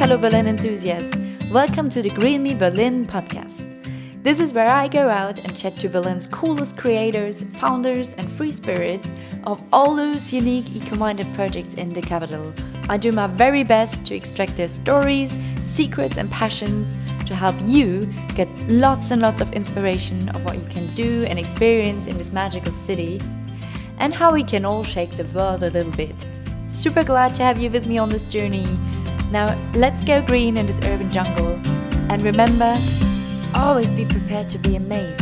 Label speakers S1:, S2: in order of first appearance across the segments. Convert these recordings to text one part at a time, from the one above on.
S1: fellow Berlin enthusiasts. Welcome to the Green Me Berlin podcast. This is where I go out and chat to Berlin's coolest creators, founders, and free spirits of all those unique eco-minded projects in the capital. I do my very best to extract their stories, secrets, and passions to help you get lots and lots of inspiration of what you can do and experience in this magical city, and how we can all shake the world a little bit. Super glad to have you with me on this journey. Now let's go green in this urban jungle. And remember, always be prepared to be amazed.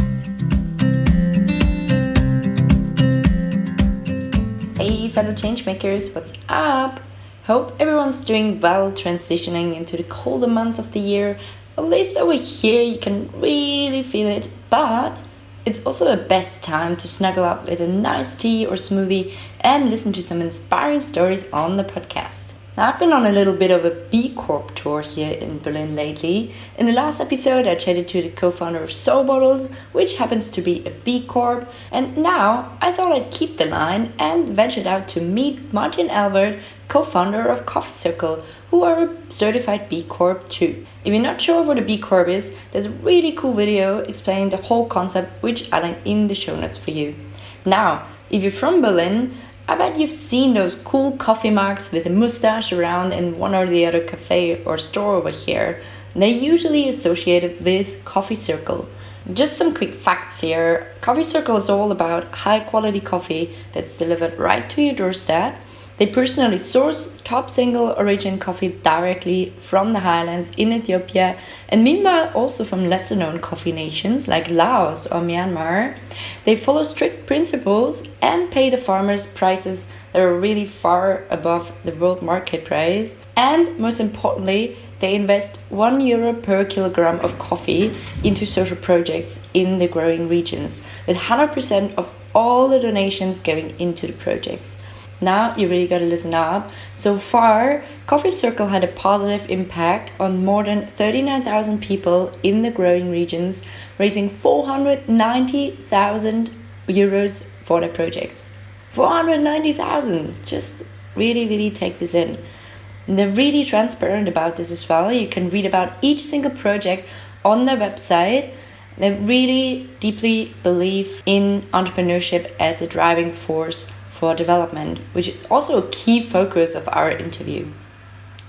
S1: Hey fellow changemakers, what's up? Hope everyone's doing well transitioning into the colder months of the year. At least over here you can really feel it, but it's also the best time to snuggle up with a nice tea or smoothie and listen to some inspiring stories on the podcast. Now, I've been on a little bit of a B-Corp tour here in Berlin lately. In the last episode, I chatted to the co-founder of Soulbottles, which happens to be a B-Corp. And now, I thought I'd keep the line and ventured out to meet Martin Elwert, co-founder of Coffee Circle, who are a certified B-Corp too. If you're not sure what a B-Corp is, there's a really cool video explaining the whole concept, which I link in the show notes for you. Now, if you're from Berlin, I bet you've seen those cool coffee mugs with a mustache around in one or the other cafe or store over here. They're usually associated with Coffee Circle. Just some quick facts here. Coffee Circle is all about high quality coffee that's delivered right to your doorstep. They personally source top single origin coffee directly from the highlands in Ethiopia, and meanwhile also from lesser known coffee nations like Laos or Myanmar. They follow strict principles and pay the farmers prices that are really far above the world market price. And most importantly, they invest €1 per kilogram of coffee into social projects in the growing regions, with 100% of all the donations going into the projects. Now you really gotta listen up. So far, Coffee Circle had a positive impact on more than 39,000 people in the growing regions, raising €490,000 for their projects. 490,000! Just really take this in. And they're really transparent about this as well. You can read about each single project on their website. They really deeply believe in entrepreneurship as a driving force for development, which is also a key focus of our interview.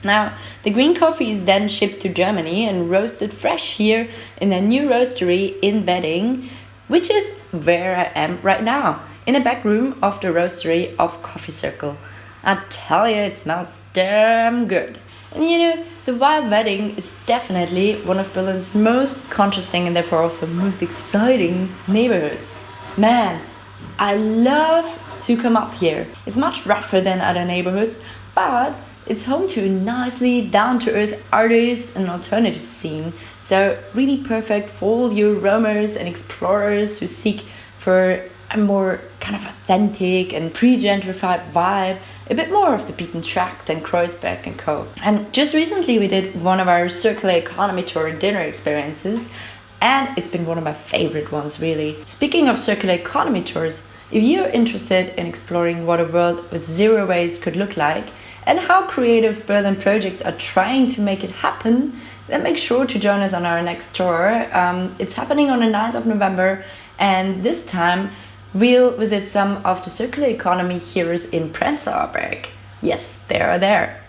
S1: Now, the green coffee is then shipped to Germany and roasted fresh here in their new roastery in Wedding, which is where I am right now, in the back room of the roastery of Coffee Circle. I tell you, it smells damn good. And you know, the Wild Wedding is definitely one of Berlin's most contrasting and therefore also most exciting neighborhoods. Man, I love to come up here. It's much rougher than other neighborhoods, but it's home to a nicely down-to-earth artists and alternative scene. So really perfect for all you roamers and explorers who seek for a more kind of authentic and pre-gentrified vibe, a bit more of the beaten track than Kreuzberg and co. And just recently we did one of our circular economy tour dinner experiences, and it's been one of my favorite ones really. Speaking of circular economy tours, if you're interested in exploring what a world with zero waste could look like and how creative Berlin projects are trying to make it happen, then make sure to join us on our next tour. It's happening on the 9th of November, and this time we'll visit some of the circular economy heroes in Prenzlauer Berg. Yes, they are there.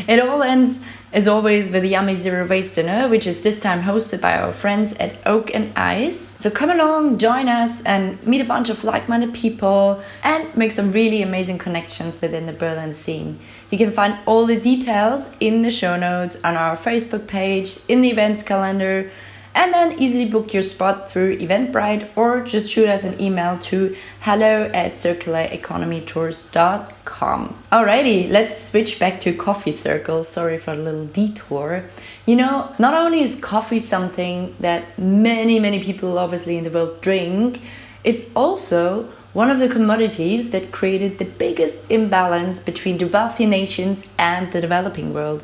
S1: It all ends, as always, with a yummy zero waste dinner, which is this time hosted by our friends at Oak and Ice. So come along, join us, and meet a bunch of like-minded people and make some really amazing connections within the Berlin scene. You can find all the details in the show notes, on our Facebook page, in the events calendar, and then easily book your spot through Eventbrite or just shoot us an email to hello@circulareconomytours.com. Alrighty, let's switch back to Coffee Circle. Sorry for a little detour. You know, not only is coffee something that many people obviously in the world drink, it's also one of the commodities that created the biggest imbalance between the wealthy nations and the developing world.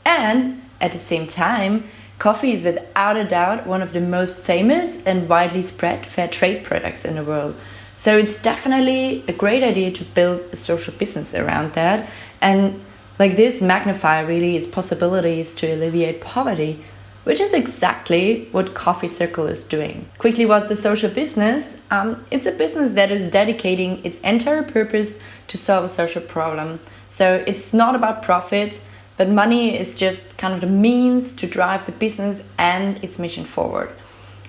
S1: And at the same time, coffee is without a doubt one of the most famous and widely spread fair trade products in the world. So it's definitely a great idea to build a social business around that. And Like this magnify really its possibilities to alleviate poverty, which is exactly what Coffee Circle is doing. Quickly, what's a social business? It's a business that is dedicating its entire purpose to solve a social problem. So it's not about profit, but money is just kind of the means to drive the business and its mission forward.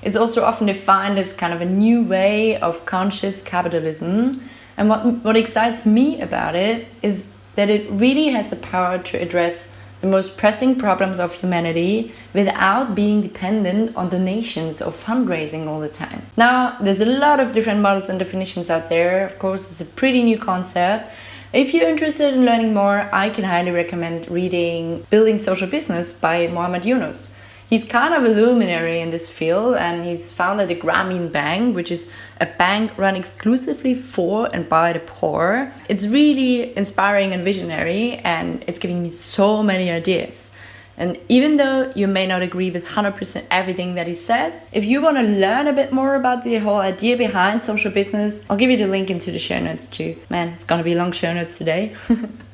S1: It's also often defined as kind of a new way of conscious capitalism. And what excites me about it is that it really has the power to address the most pressing problems of humanity without being dependent on donations or fundraising all the time. Now, there's a lot of different models and definitions out there. Of course, it's a pretty new concept. If you're interested in learning more, I can highly recommend reading Building Social Business by Yunus. He's kind of a luminary in this field, and he's founded the Grameen Bank, which is a bank run exclusively for and by the poor. It's really inspiring and visionary, and it's giving me so many ideas. And even though you may not agree with 100% everything that he says, if you want to learn a bit more about the whole idea behind social business, I'll give you the link into the show notes too. Man, it's gonna be long show notes today.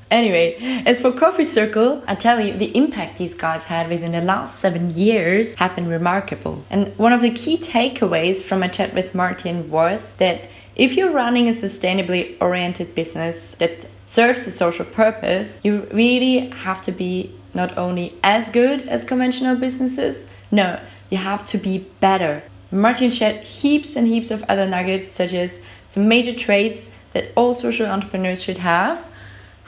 S1: Anyway, as for Coffee Circle, I tell you, the impact these guys had within the last 7 years have been remarkable. And one of the key takeaways from my chat with Martin was that if you're running a sustainably oriented business that serves a social purpose, you really have to be not only as good as conventional businesses, no, you have to be better. Martin shared heaps and heaps of other nuggets, such as some major traits that all social entrepreneurs should have,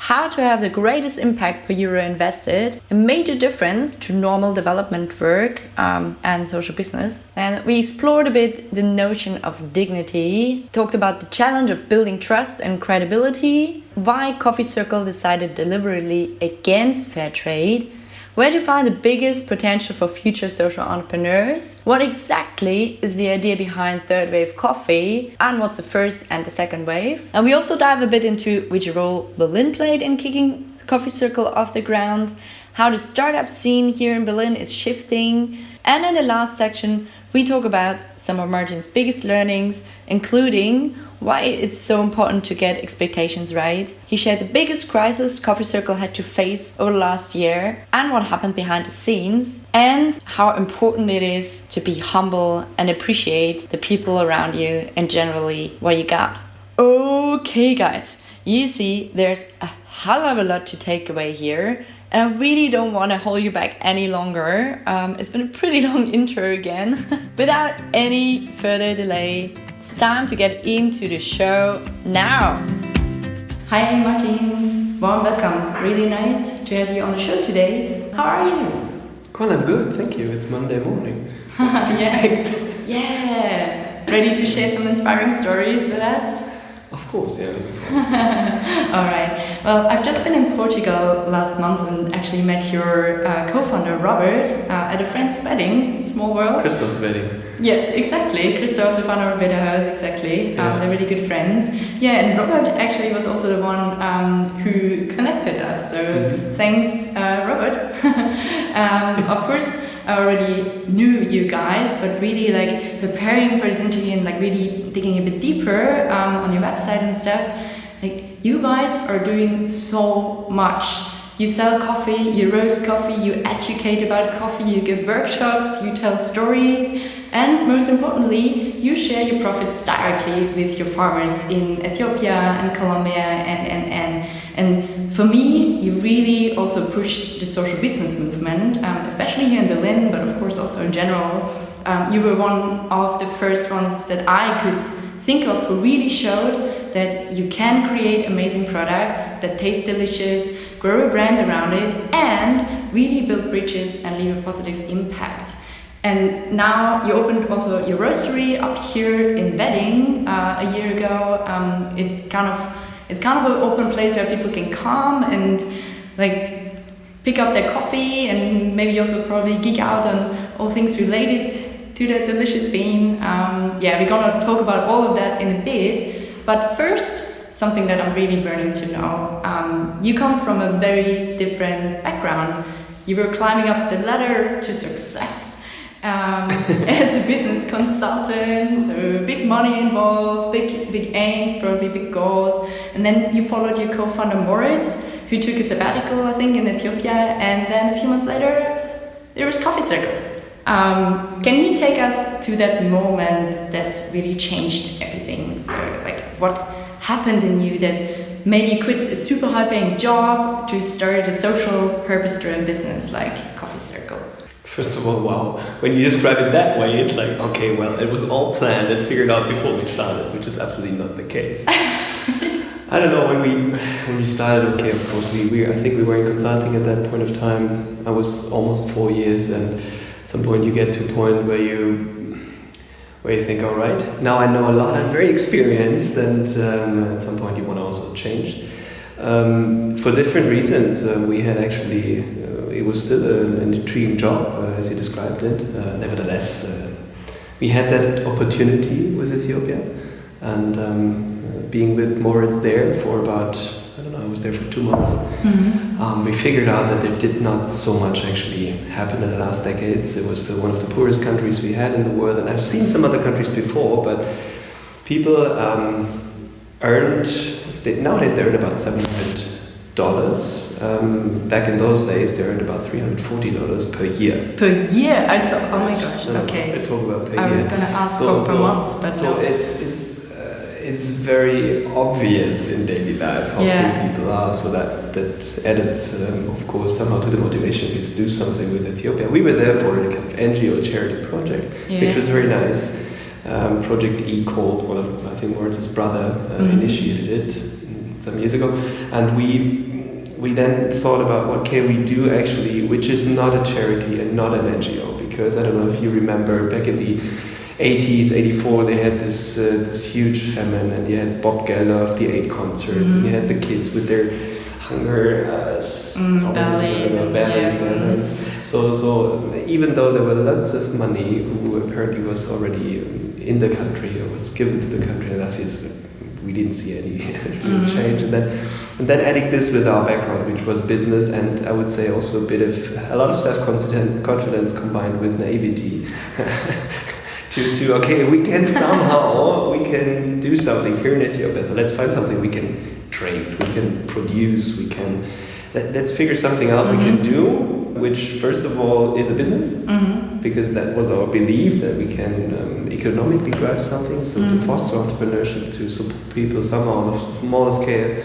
S1: how to have the greatest impact per euro invested, a major difference to normal development work and social business. And we explored a bit the notion of dignity, talked about the challenge of building trust and credibility, why Coffee Circle decided deliberately against fair trade, where to find the biggest potential for future social entrepreneurs, what exactly is the idea behind third wave coffee, and what's the first and the second wave. And we also dive a bit into which role Berlin played in kicking Coffee Circle off the ground, how the startup scene here in Berlin is shifting, and in the last section we talk about some of Martin's biggest learnings, including why it's so important to get expectations right. He shared the biggest crisis Coffee Circle had to face over the last year and what happened behind the scenes, and how important it is to be humble and appreciate the people around you and generally what you got. Okay guys, you see there's a hell of a lot to take away here, and I really don't want to hold you back any longer. It's been a pretty long intro again. Without any further delay, it's time to get into the show now. Hi Martin, warm welcome. Really nice to have you on the show today. How are you?
S2: Well, I'm good, thank you. It's Monday morning.
S1: Yeah. Ready to share some inspiring stories with us?
S2: Of course, yeah. Looking forward to it.
S1: All right. Well, I've just been in Portugal last month and actually met your co-founder Robert at a friend's wedding. Small world.
S2: Christoph's wedding.
S1: Yes, exactly. Christoph, the founder of Better House, exactly. They're really good friends. Yeah, and Robert actually was also the one who connected us. So thanks, Robert. Of course, I already knew you guys, but really like preparing for this interview and like really digging a bit deeper on your website and stuff, like you guys are doing so much. You sell coffee, you roast coffee, you educate about coffee, you give workshops, you tell stories, and most importantly, you share your profits directly with your farmers in Ethiopia and Colombia and for me, you really also pushed the social business movement, especially here in Berlin, but of course also in general. You were one of the first ones that I could think of who really showed that you can create amazing products that taste delicious, grow a brand around it, and really build bridges and leave a positive impact. And now you opened also your roastery up here in Wedding a year ago. It's kind of an open place where people can come and like pick up their coffee and maybe also probably geek out on all things related to that delicious bean. We're gonna talk about all of that in a bit, but first, something that I'm really burning to know. You come from a very different background. You were climbing up the ladder to success as a business consultant, so big money involved, big aims, probably big goals, and then you followed your co-founder Moritz, who took a sabbatical, I think, in Ethiopia, and then a few months later, there was Coffee Circle. Can you take us to that moment that really changed everything? So, like, what happened in you that made you quit a super high-paying job to start a social, purpose-driven business like Coffee Circle?
S2: First of all, wow, when you describe it that way, it's like, okay, well, it was all planned and figured out before we started, which is absolutely not the case. I don't know, when we started, okay, of course, I think we were in consulting at that point of time. I was almost 4 years, and at some point you get to a point where you think, all right, now I know a lot, I'm very experienced, and at some point you want to also change. For different reasons, we had actually, it was still an intriguing job, as you described it. Nevertheless, we had that opportunity with Ethiopia, and being with Moritz there for about, I don't know, I was there for 2 months. We figured out that there did not so much actually happen in the last decades. It was still one of the poorest countries we had in the world, and I've seen some other countries before, but people nowadays they earn about $700. Back in those days, they earned about $340 per year.
S1: Per year? I thought, oh my gosh,
S2: No,
S1: okay.
S2: I talk about per year.
S1: I was going to ask for months, but
S2: so
S1: no.
S2: It's very obvious in daily life how poor people are, so that added, of course, somehow to the motivation to do something with Ethiopia. We were there for a kind of NGO charity project, which was very nice. Project E called, one of, I think, Moritz's brother initiated it some years ago, and we then thought about what can we do actually, which is not a charity and not an NGO, because I don't know if you remember back in the 80s, 84, they had this huge famine, and you had Bob Geldof of the 8 concerts, and you had the kids with their hunger bellies. So even though there were lots of money, who apparently was already in the country or was given to the country, and we didn't see any change. And then adding this with our background, which was business, and I would say also a lot of self-confidence combined with naivety. Okay, we can do something here in Ethiopia, so let's find something we can trade, we can produce, let's figure something out we can do, which first of all is a business, because that was our belief that we can economically drive something, so to foster entrepreneurship, to support people somehow on a smaller scale,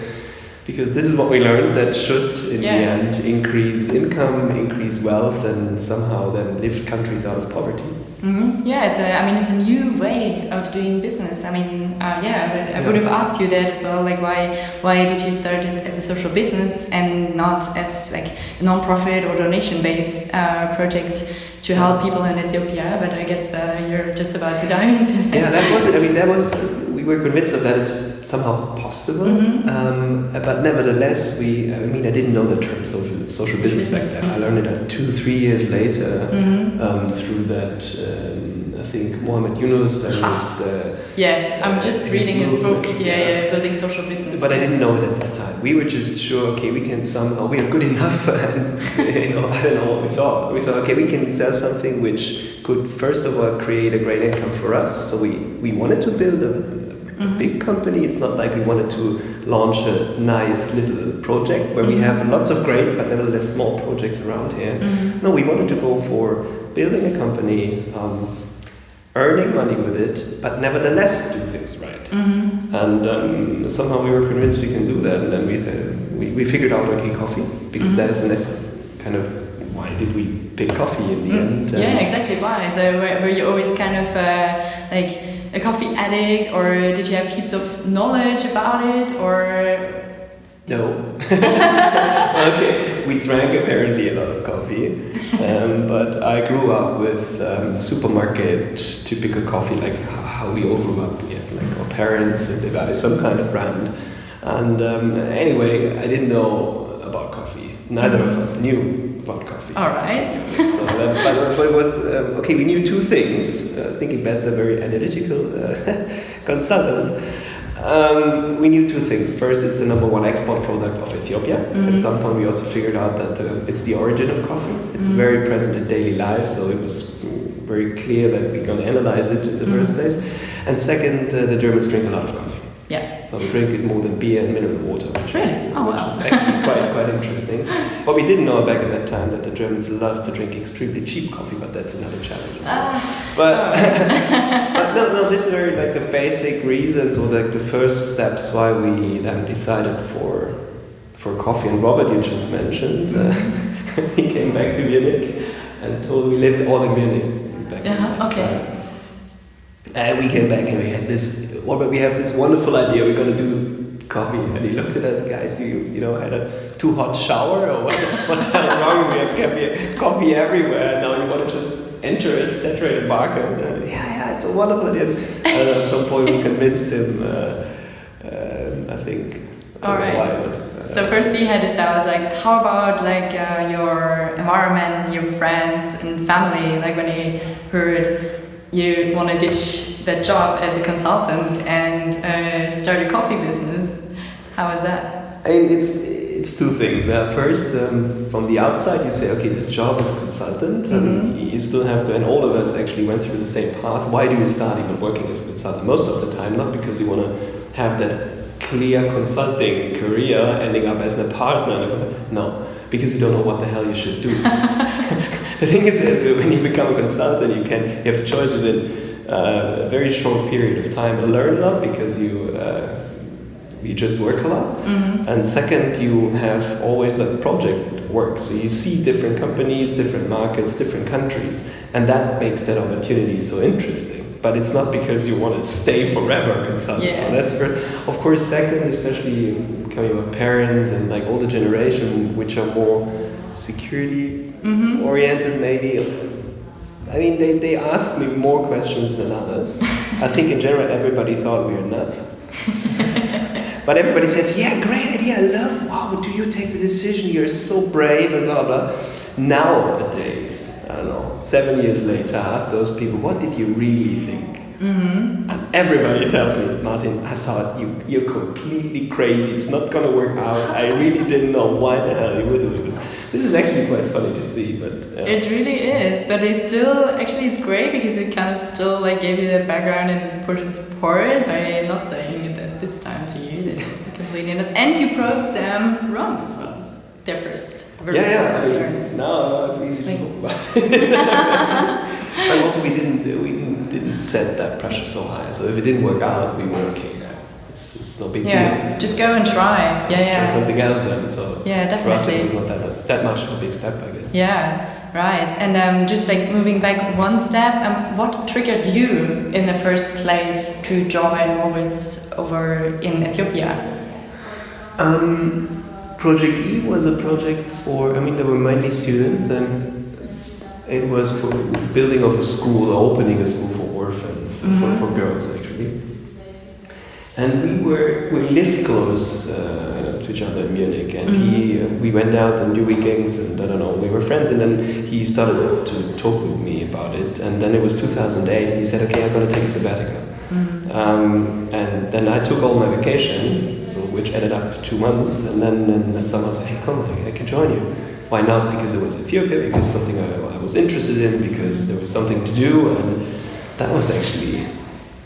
S2: because this is what we learned, that should in the end increase income, increase wealth, and somehow then lift countries out of poverty.
S1: Yeah, it's a new way of doing business. I mean, I would have asked you that as well. Like, why did you start it as a social business and not as like a non-profit or donation-based project to help people in Ethiopia? But I guess you're just about to dive into it.
S2: Yeah, that was it. I mean, we were convinced of that. It's somehow possible, but nevertheless, I didn't know the terms of social business back then. I learned it 2-3 years later through that. I think Mohammed Yunus and his.
S1: I'm just reading his book. Building social business.
S2: But I didn't know it at that time. We were just sure, okay, we can somehow, we are good enough, and I don't know what we thought. We thought, okay, we can sell something which could first of all create a great income for us. So we wanted to build a big company. It's not like we wanted to launch a nice little project where we have lots of great but nevertheless small projects around here. No, we wanted to go for building a company, earning money with it, but nevertheless do things right. And somehow we were convinced we can do that, and then we figured out, okay, coffee, because that is the next kind of, why did we pick coffee in the end?
S1: Exactly, why? So were you always kind of like a coffee addict, or did you have heaps of knowledge about it, or?
S2: No. Okay, we drank apparently a lot of coffee, but I grew up with supermarket typical coffee, like how we all grew up. We had like our parents and they buy some kind of brand. And anyway, I didn't know about coffee. Neither of us knew about coffee.
S1: All right.
S2: But it was, okay, we knew 2 things, thinking back, the very analytical consultants. We knew 2 things. First, it's the #1 export product of Ethiopia. At some point, we also figured out that it's the origin of coffee. It's very present in daily life, so it was very clear that we're going to analyze it in the first place. And second, the Germans drink a lot of coffee.
S1: Yeah.
S2: So So we drink it more than beer and mineral water, which
S1: Really?
S2: is
S1: Oh,
S2: which
S1: wow.
S2: is actually quite interesting. But we didn't know back at that time that the Germans love to drink extremely cheap coffee, but that's another challenge. But but no, this is very like the basic reasons or like the first steps why we then decided for coffee. And Robert, you just mentioned, he came back to Munich and told we lived all in Munich back in that time. And we came back and we had this, Robert, we have this wonderful idea, we're going to do coffee. And he looked at us, guys, you know, had a too hot shower or what the hell is wrong? We have coffee everywhere. Now you want to just enter a saturated market. And, yeah, it's a wonderful idea. And at some point we convinced him, I think.
S1: All right. So first he had his doubts, like how about like your environment, your friends and family, like when he heard you want to ditch that job as a consultant and start a coffee business. How was that?
S2: I mean, it's two things. First, from the outside, you say, okay, this job as a consultant, you still have to, and all of us actually went through the same path. Why do you start even working as a consultant? Most of the time, not because you want to have that clear consulting career ending up as a partner. No, because you don't know what the hell you should do. The thing is when you become a consultant, you have the choice within a very short period of time to learn a lot because you just work a lot. And second, you have always like project work. So you see different companies, different markets, different countries, and that makes that opportunity so interesting. But it's not because you want to stay forever a consultant.
S1: Yeah.
S2: So that's first. Of course, second, especially becoming my parents and like older generation, which are more security oriented maybe. I mean, they asked me more questions than others. I think in general everybody thought we were nuts. But everybody says, yeah, great idea, I love, wow, do you take the decision, you're so brave and blah, blah. Nowadays, I don't know, 7 years later, I ask those people, what did you really think? And everybody tells me, Martin, I thought you're completely crazy, it's not going to work out, I really didn't know why the hell you were doing this. This is actually quite funny to see, but...
S1: It really is, but it's still, actually it's great because it kind of still like gave you the background and the support by not saying it at this time to you, that you're completely nuts. And you proved them wrong as well. Their first concerns.
S2: No, it's easy to talk about. And also we didn't set that pressure so high. So if it didn't work out, we were okay. It's no big deal.
S1: Just go and try.
S2: Try something else then. So
S1: definitely.
S2: For us, it was not that much of a big step, I guess.
S1: Yeah, right. And just like moving back one step, what triggered you in the first place to join Moritz over in Ethiopia?
S2: Project E was a project for, there were mainly students, and it was for building of a school, opening a school for orphans, for girls actually. And we lived close to each other in Munich, and we went out and do weekends, and I don't know, we were friends, and then he started to talk with me about it, and then it was 2008, and he said, okay, I'm going to take a sabbatical. And then I took all my vacation, which added up to 2 months, and then in the summer I said, hey, come, I can join you. Why not? Because it was Ethiopia, because something I was interested in, because there was something to do, and that was actually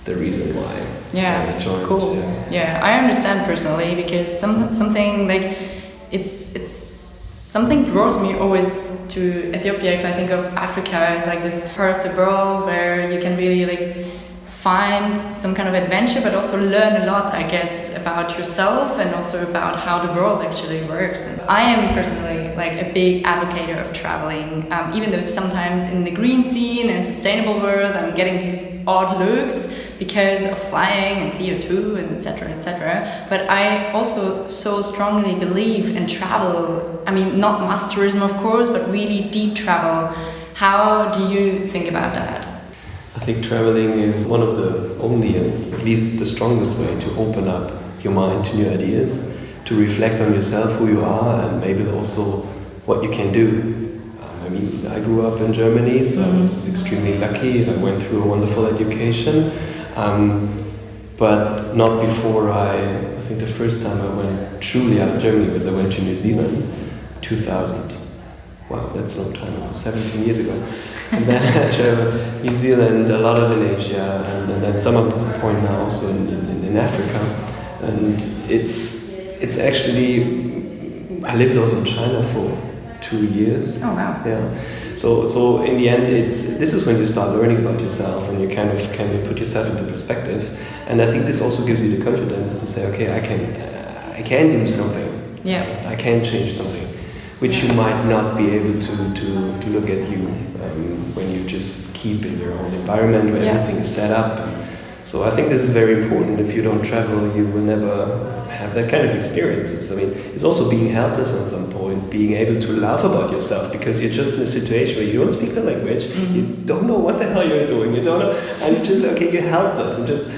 S2: the reason why I joined.
S1: Cool. Yeah, I understand personally, because something like it's something draws me always to Ethiopia. If I think of Africa as like this part of the world where you can really like find some kind of adventure, but also learn a lot, I guess, about yourself and also about how the world actually works. And I am personally like a big advocate of traveling, even though sometimes in the green scene and sustainable world I'm getting these odd looks because of flying and CO2 and etc. etc. But I also so strongly believe in travel. I mean, not mass tourism, of course, but really deep travel. How do you think about that?
S2: I think traveling is one of the only, at least the strongest way to open up your mind to new ideas, to reflect on yourself, who you are, and maybe also what you can do. I grew up in Germany, so I was extremely lucky. I went through a wonderful education, but not before I think the first time I went truly out of Germany was I went to New Zealand, 2000. Wow, that's a long time ago, 17 years ago. And then I traveled New Zealand, a lot of in Asia, and then some point now also in Africa. And it's actually, I lived also in China for 2 years.
S1: Oh wow.
S2: Yeah. So in the end, this is when you start learning about yourself and you kind of can put yourself into perspective. And I think this also gives you the confidence to say, okay, I can do something.
S1: Yeah.
S2: I can change something, which you might not be able to look at you when you just keep in your own environment where everything is set up. So I think this is very important. If you don't travel, you will never have that kind of experiences. I mean, it's also being helpless at some point, being able to laugh about yourself because you're just in a situation where you don't speak the language, you don't know what the hell you're doing, you don't know, and you just, okay, you're helpless and just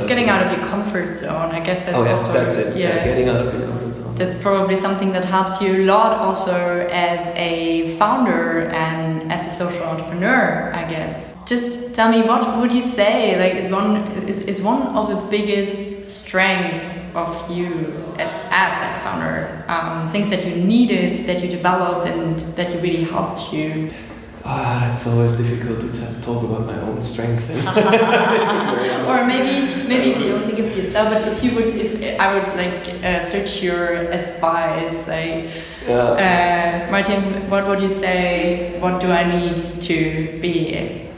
S1: getting out of your comfort zone. I guess that's also
S2: that's it. Yeah, getting out of your comfort zone.
S1: That's probably something that helps you a lot also as a founder and as a social entrepreneur, I guess. Just tell me, what would you say is one of the biggest strengths of you as that founder? Things that you needed, that you developed, and that you really helped you.
S2: That's always difficult to talk about my own strength.
S1: Or maybe if you don't think of yourself, but if I would search your advice, Martin, what would you say? What do I need to be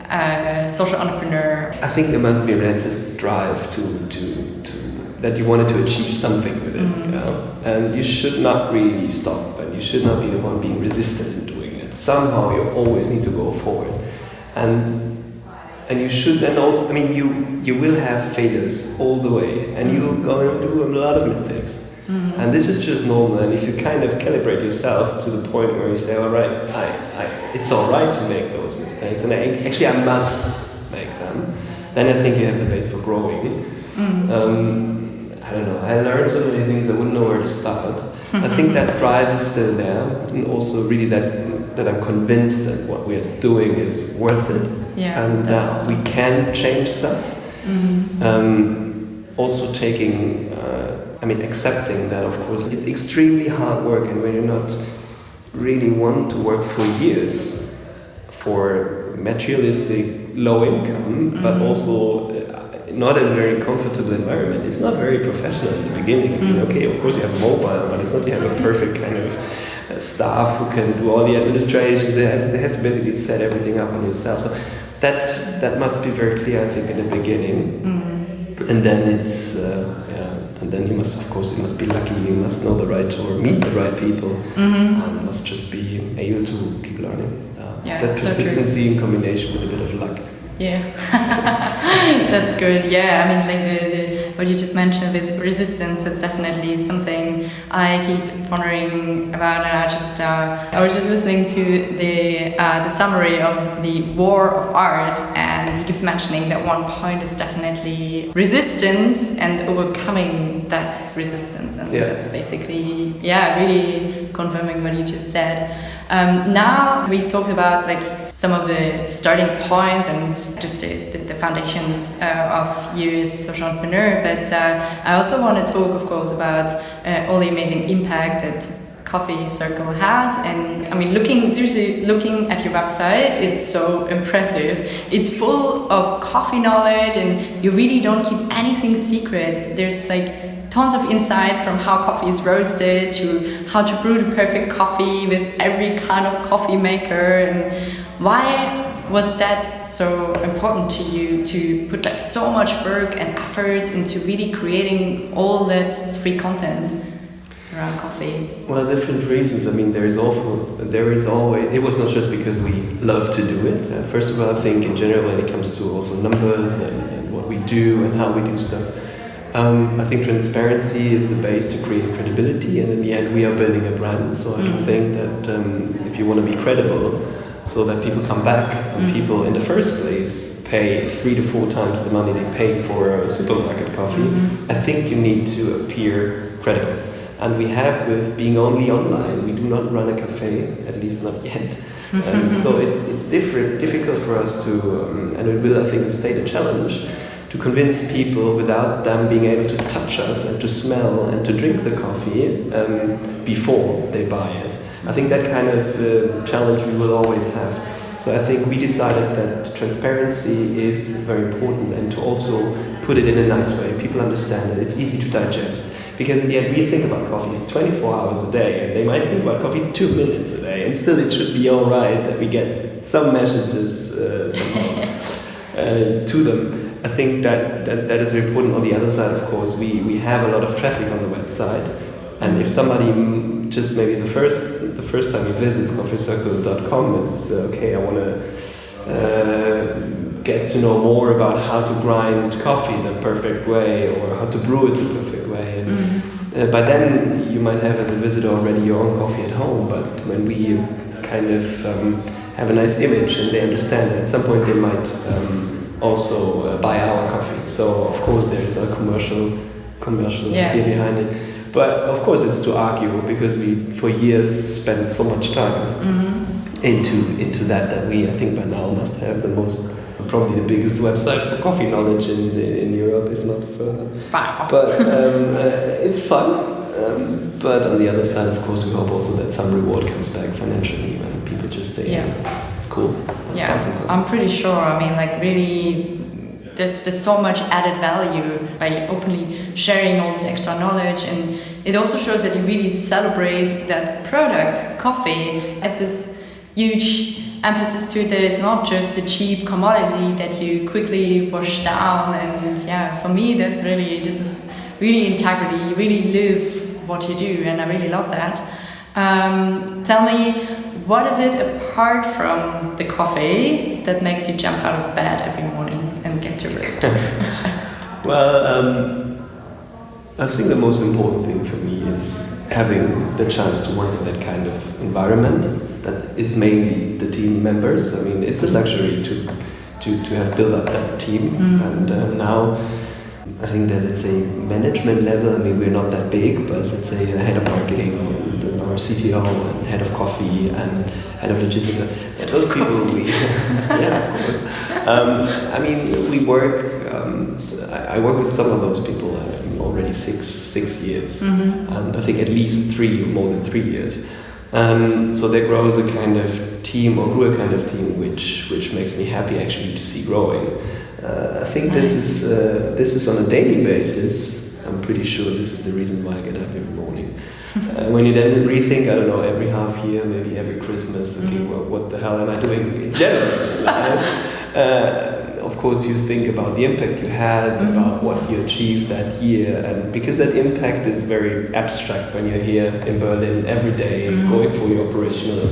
S1: a social entrepreneur?
S2: I think there must be a relentless drive to that you wanted to achieve something with it, and you should not really stop, and you should not be the one being resistant in doing it. Somehow you always need to go forward, and you should then also, I mean, you will have failures all the way, and you're going to do a lot of mistakes. And this is just normal, and if you kind of calibrate yourself to the point where you say, all right, it's all right to make those mistakes, and I must make them, then I think you have the base for growing. I don't know, I learned so many things, I wouldn't know where to start. I think that drive is still there, and also really that I'm convinced that what we are doing is worth it, and that awesome. We can change stuff. Also taking, accepting that, of course, it's extremely hard work, and when you're not really want to work for years for materialistic low income, but also not a very comfortable environment. It's not very professional in the beginning. I mean, okay, of course you have mobile, but it's not you have a perfect kind of staff who can do all the administrations. They have to basically set everything up on yourself. So that must be very clear, I think, in the beginning. And then it's and then you must be lucky. You must know the right or meet the right people, and must just be able to keep learning. That consistency in combination with a bit of luck.
S1: Yeah, that's good. Yeah, I mean, like what you just mentioned with resistance, that's definitely something I keep wondering about. And I was just listening to the summary of the War of Art, and he keeps mentioning that one point is definitely resistance and overcoming that resistance, and that's basically really confirming what you just said. Now we've talked about some of the starting points and just the foundations of you as a social entrepreneur, but I also want to talk, of course, about all the amazing impact that Coffee Circle has. And I mean, looking at your website, it's so impressive. It's full of coffee knowledge, and you really don't keep anything secret. There's tons of insights from how coffee is roasted to how to brew the perfect coffee with every kind of coffee maker. And why was that so important to you to put so much work and effort into really creating all that free content around coffee?
S2: Well, different reasons. I mean, there is always, it was not just because we love to do it. First of all, I think in general when it comes to also numbers and what we do and how we do stuff, I think transparency is the base to create credibility, and in the end we are building a brand. So I do think that if you want to be credible, so that people come back, and people in the first place pay 3 to 4 times the money they pay for a supermarket coffee, I think you need to appear credible. And we have, with being only online, we do not run a cafe, at least not yet. And so it's difficult for us to, and it will, I think, stay the challenge, to convince people without them being able to touch us and to smell and to drink the coffee before they buy it. I think that kind of challenge we will always have. So I think we decided that transparency is very important, and to also put it in a nice way. People people understand it. It's easy to digest. Because in the end, we think about coffee 24 hours a day, and they might think about coffee 2 minutes a day, and still it should be all right that we get some messages somehow to them. I think that is very important. On the other side, of course, we have a lot of traffic on the website, and if somebody just maybe the first time he visits coffeecircle.com is okay, I want to get to know more about how to grind coffee the perfect way or how to brew it the perfect way. And by then you might have as a visitor already your own coffee at home, but when we kind of have a nice image and they understand that at some point they might also buy our coffee. So of course there's a commercial idea behind it. But of course it's to argue because we for years spent so much time into that we I think by now must have probably the biggest website for coffee knowledge in Europe, if not further.
S1: Wow.
S2: But it's fun. But on the other side, of course, we hope also that some reward comes back financially when people just say, it's cool.
S1: I'm pretty sure. I mean, like really, there's so much added value by openly sharing all this extra knowledge, and it also shows that you really celebrate that product, coffee. It's this huge emphasis to it that it's not just a cheap commodity that you quickly wash down. And for me, this is really integrity. You really live what you do, and I really love that. Tell me, what is it apart from the coffee that makes you jump out of bed every morning and get to work?
S2: Well, I think the most important thing for me is having the chance to work in that kind of environment that is mainly the team members. I mean, it's a luxury to have built up that team, and now I think that, let's say, management level, I mean, we're not that big, but let's say a head of marketing and our CTO and head of coffee and head of logistics, those people of course. I mean, we work, I work with some of those people already six years, and I think at least more than 3 years. So there grows a kind of team, or grew a kind of team, which makes me happy actually to see growing. I think this is on a daily basis. I'm pretty sure this is the reason why I get up every morning. When you then rethink, I don't know, every half year, maybe every Christmas, okay, well, what the hell am I doing in general in life? Of course, you think about the impact you had, about what you achieved that year, and because that impact is very abstract when you're here in Berlin every day, going for your operational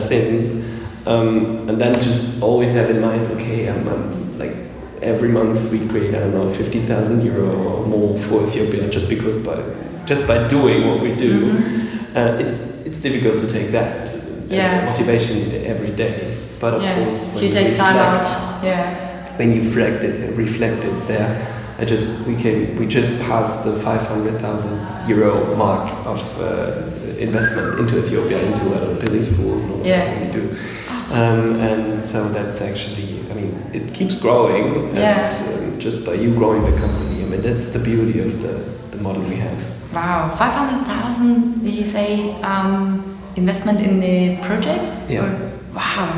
S2: things, and then just always have in mind, okay, I'm like every month we create, I don't know, 50,000 euro or more for Ethiopia just by doing what we do. It's difficult to take that as motivation every day, but of course when
S1: you take time out,
S2: when you reflect it's there. We just passed the 500,000 euro mark of investment into Ethiopia, into building schools and all that we do. And so that's actually, I mean, it keeps growing, and just by you growing the company, I mean, that's the beauty of the model we have.
S1: Wow, 500,000, did you say, investment in the projects?
S2: Yeah.
S1: Wow,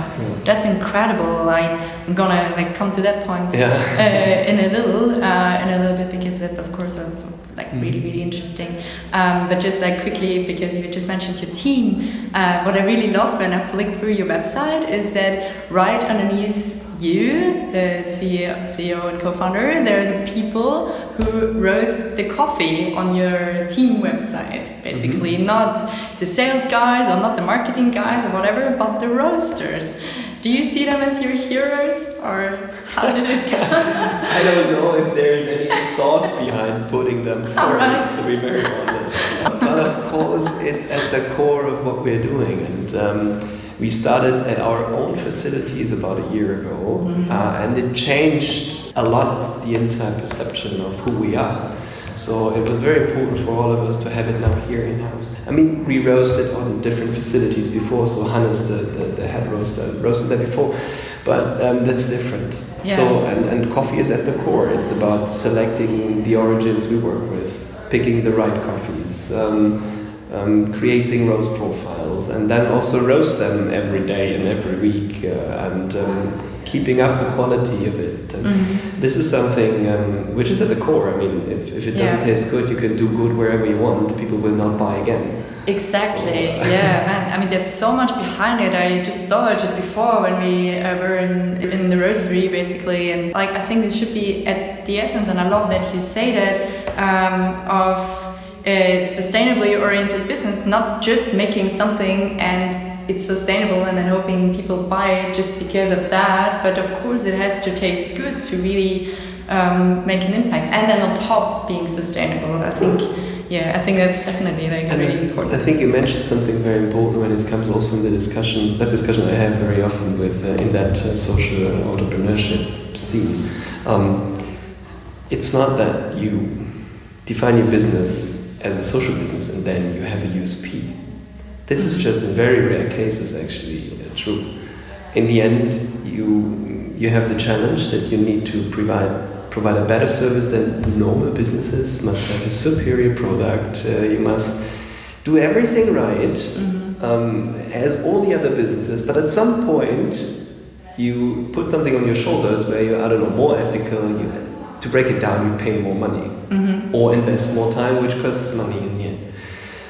S1: that's incredible. I'm gonna come to that point in a little bit, because that's of course also really, really interesting. But just quickly, because you just mentioned your team, what I really loved when I flicked through your website is that right underneath you, the CEO and co-founder, there are the people who roast the coffee on your team website, basically. Not the sales guys or not the marketing guys or whatever, but the roasters. Do you see them as your heroes, or how did it go?
S2: I don't know if there's any thought behind putting them first, to be very honest. But of course, it's at the core of what we're doing, and we started at our own facilities about a year ago, and it changed a lot the entire perception of who we are. So it was very important for all of us to have it now here in-house. I mean, we roasted on different facilities before, so Hannes, the head roaster, roasted that before, but that's different.
S1: Yeah.
S2: So, and coffee is at the core. It's about selecting the origins we work with, picking the right coffees, creating roast profiles, and then also roast them every day and every week, and keeping up the quality of it. And this is something which is at the core. I mean, if it doesn't taste good, you can do good wherever you want. People will not buy again.
S3: Exactly. So, man. I mean, there's so much behind it. I just saw it just before when we were in the roastery, basically, and like I think it should be at the essence. And I love that you say that of a sustainably oriented business, not just making something and it's sustainable and then hoping people buy it just because of that, but of course it has to taste good to really make an impact, and then on top being sustainable. I think that's definitely like really important.
S2: I think you mentioned something very important when it comes also in the discussion. That discussion I have very often with in that social entrepreneurship scene. It's not that you define your business as a social business and then you have a USP. This is just in very rare cases actually true. In the end, you have the challenge that you need to provide a better service than normal businesses, must have a superior product, you must do everything right, as all the other businesses, but at some point you put something on your shoulders where you're, I don't know, more ethical, to break it down you pay more money, or invest more time, which costs money in the end.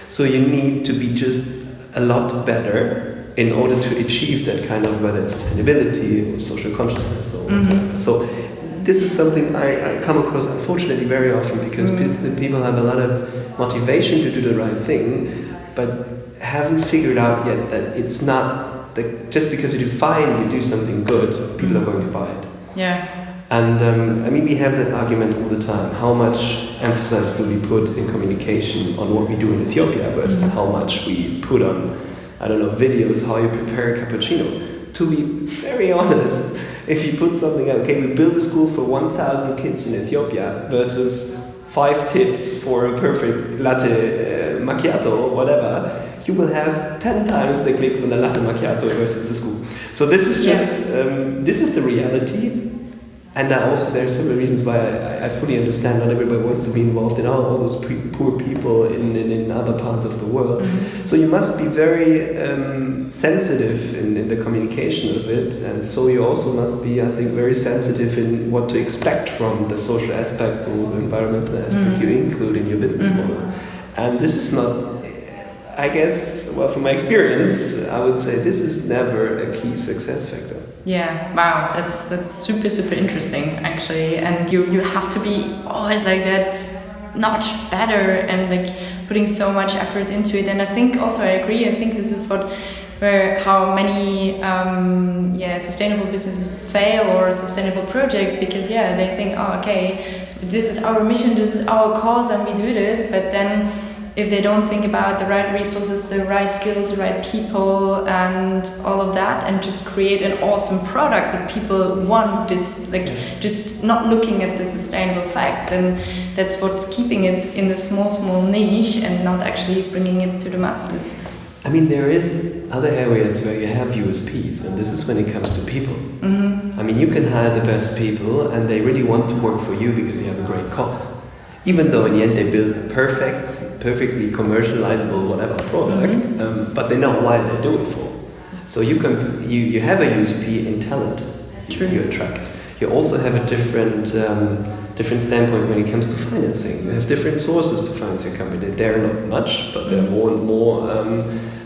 S2: So you need to be just a lot better in order to achieve that kind of, whether it's sustainability or social consciousness or whatever. So this is something I come across unfortunately very often, because people have a lot of motivation to do the right thing, but haven't figured out yet that it's not just because you do something good, people are going to buy it.
S3: Yeah.
S2: And I mean, we have that argument all the time. How much emphasis do we put in communication on what we do in Ethiopia versus how much we put on, I don't know, videos, how you prepare a cappuccino? To be very honest, if you put something out, okay, we build a school for 1,000 kids in Ethiopia versus 5 tips for a perfect latte macchiato or whatever, you will have 10 times the clicks on the latte macchiato versus the school. So this is just, this is the reality. And also there are several reasons why I fully understand not everybody wants to be involved in all those poor people in other parts of the world. So you must be very sensitive in the communication of it, and so you also must be, I think, very sensitive in what to expect from the social aspects or the environmental aspect you include in your business model. And this is not, I guess, well, from my experience, I would say this is never a key success factor.
S3: Yeah, wow, that's super, super interesting actually. And you have to be always like that notch better and like putting so much effort into it. And I think also I agree, I think this is how many sustainable businesses fail, or sustainable projects, because they think, oh, okay, this is our mission, this is our cause, and we do this, but then if they don't think about the right resources, the right skills, the right people, and all of that, and just create an awesome product that people want, just not looking at the sustainable fact, then that's what's keeping it in the small niche and not actually bringing it to the masses.
S2: I mean, there is other areas where you have USPs, and this is when it comes to people. I mean, you can hire the best people, and they really want to work for you because you have a great cause. Even though in the end they build a perfectly commercializable whatever product, but they know why they do it for. So you have a USP in talent. You attract. You also have a different standpoint when it comes to financing. You have different sources to finance your company. There are not much, but there are more and more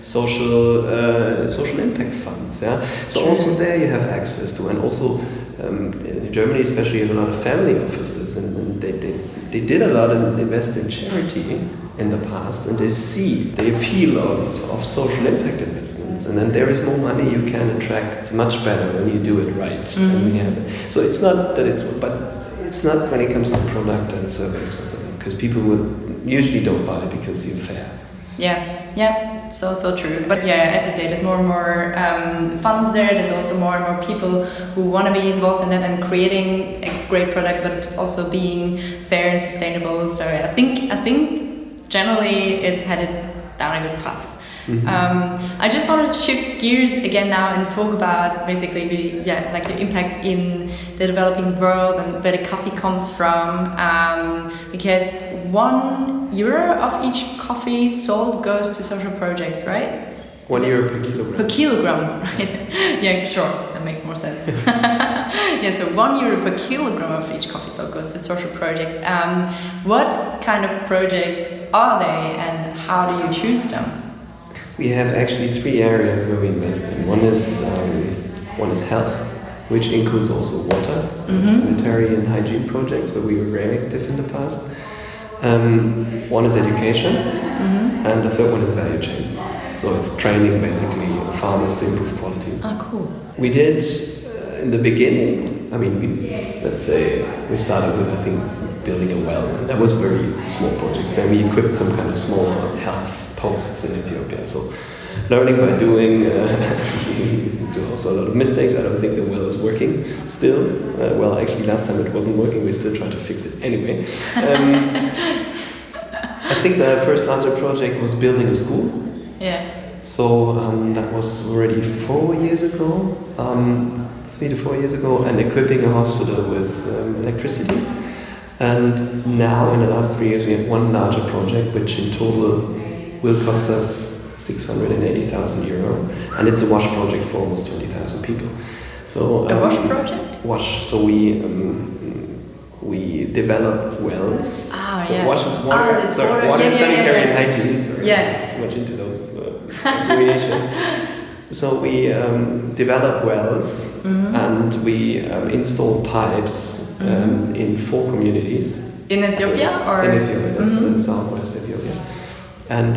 S2: social impact funds. So also there you have access to, and also in Germany especially, you have a lot of family offices, and they did a lot and invest in charity in the past, and they see the appeal of social impact investments, and then there is more money you can attract much better when you do it right. So it's not that it's not when it comes to product and service or something, because people usually don't buy because you're fair.
S3: Yeah, so true. But as you say, there's more and more funds there. There's also more and more people who want to be involved in that and creating a great product, but also being fair and sustainable. So I think generally it's headed down a good path. I just wanted to shift gears again now and talk about basically like the impact in the developing world and where the coffee comes from, because €1 of each coffee sold goes to social projects, right?
S2: €1 per kilogram.
S3: Per kilogram, right? Yeah, sure, that makes more sense. Yeah, so €1 per kilogram of each coffee soul goes to social projects. What kind of projects are they, and how do you choose them?
S2: We have actually 3 areas where we invest in. One is health, which includes also water, sanitary and hygiene projects, where we were very active in the past. One is education, and the third one is value chain. So it's training basically farmers to improve quality.
S3: Oh, cool.
S2: We did in the beginning, I mean, let's say we started with, I think, building a well, and that was very small projects. Then we equipped some kind of small health posts in Ethiopia. So learning by doing, do also a lot of mistakes. I don't think the well is working still. Well, actually last time it wasn't working, we still try to fix it anyway. I think the first larger project was building a school.
S3: Yeah.
S2: So that was already 4 years ago, 3 to 4 years ago, and equipping a hospital with electricity. And now in the last 3 years we have one larger project which in total will cost us €680,000, and it's a wash project for almost 20,000 people. So
S3: a wash project?
S2: Wash. So we develop wells. So wash is water. Water is sanitary and hygiene. Sorry, too much into those abbreviations. So we develop wells and we install pipes in 4 communities.
S3: In Ethiopia, or
S2: in Ethiopia? That's southwest Ethiopia, and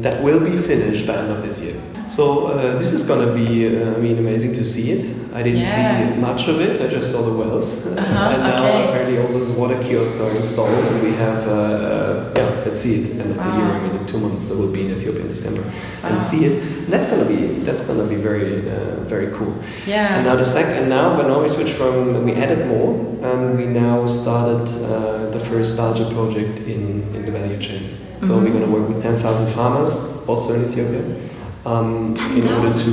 S2: that will be finished by end of this year. So this is gonna be, amazing to see it. I didn't see much of it. I just saw the wells, and now apparently all those water kiosks are installed, and we have, let's see it end of the year. I mean, in 2 months, so we'll be in Ethiopia in December and see it. And that's gonna be very, very cool.
S3: Yeah.
S2: And now when we switched from, we added more, and we now started the first larger project in the value chain. So we're gonna work with 10,000 farmers, also in Ethiopia. In order to,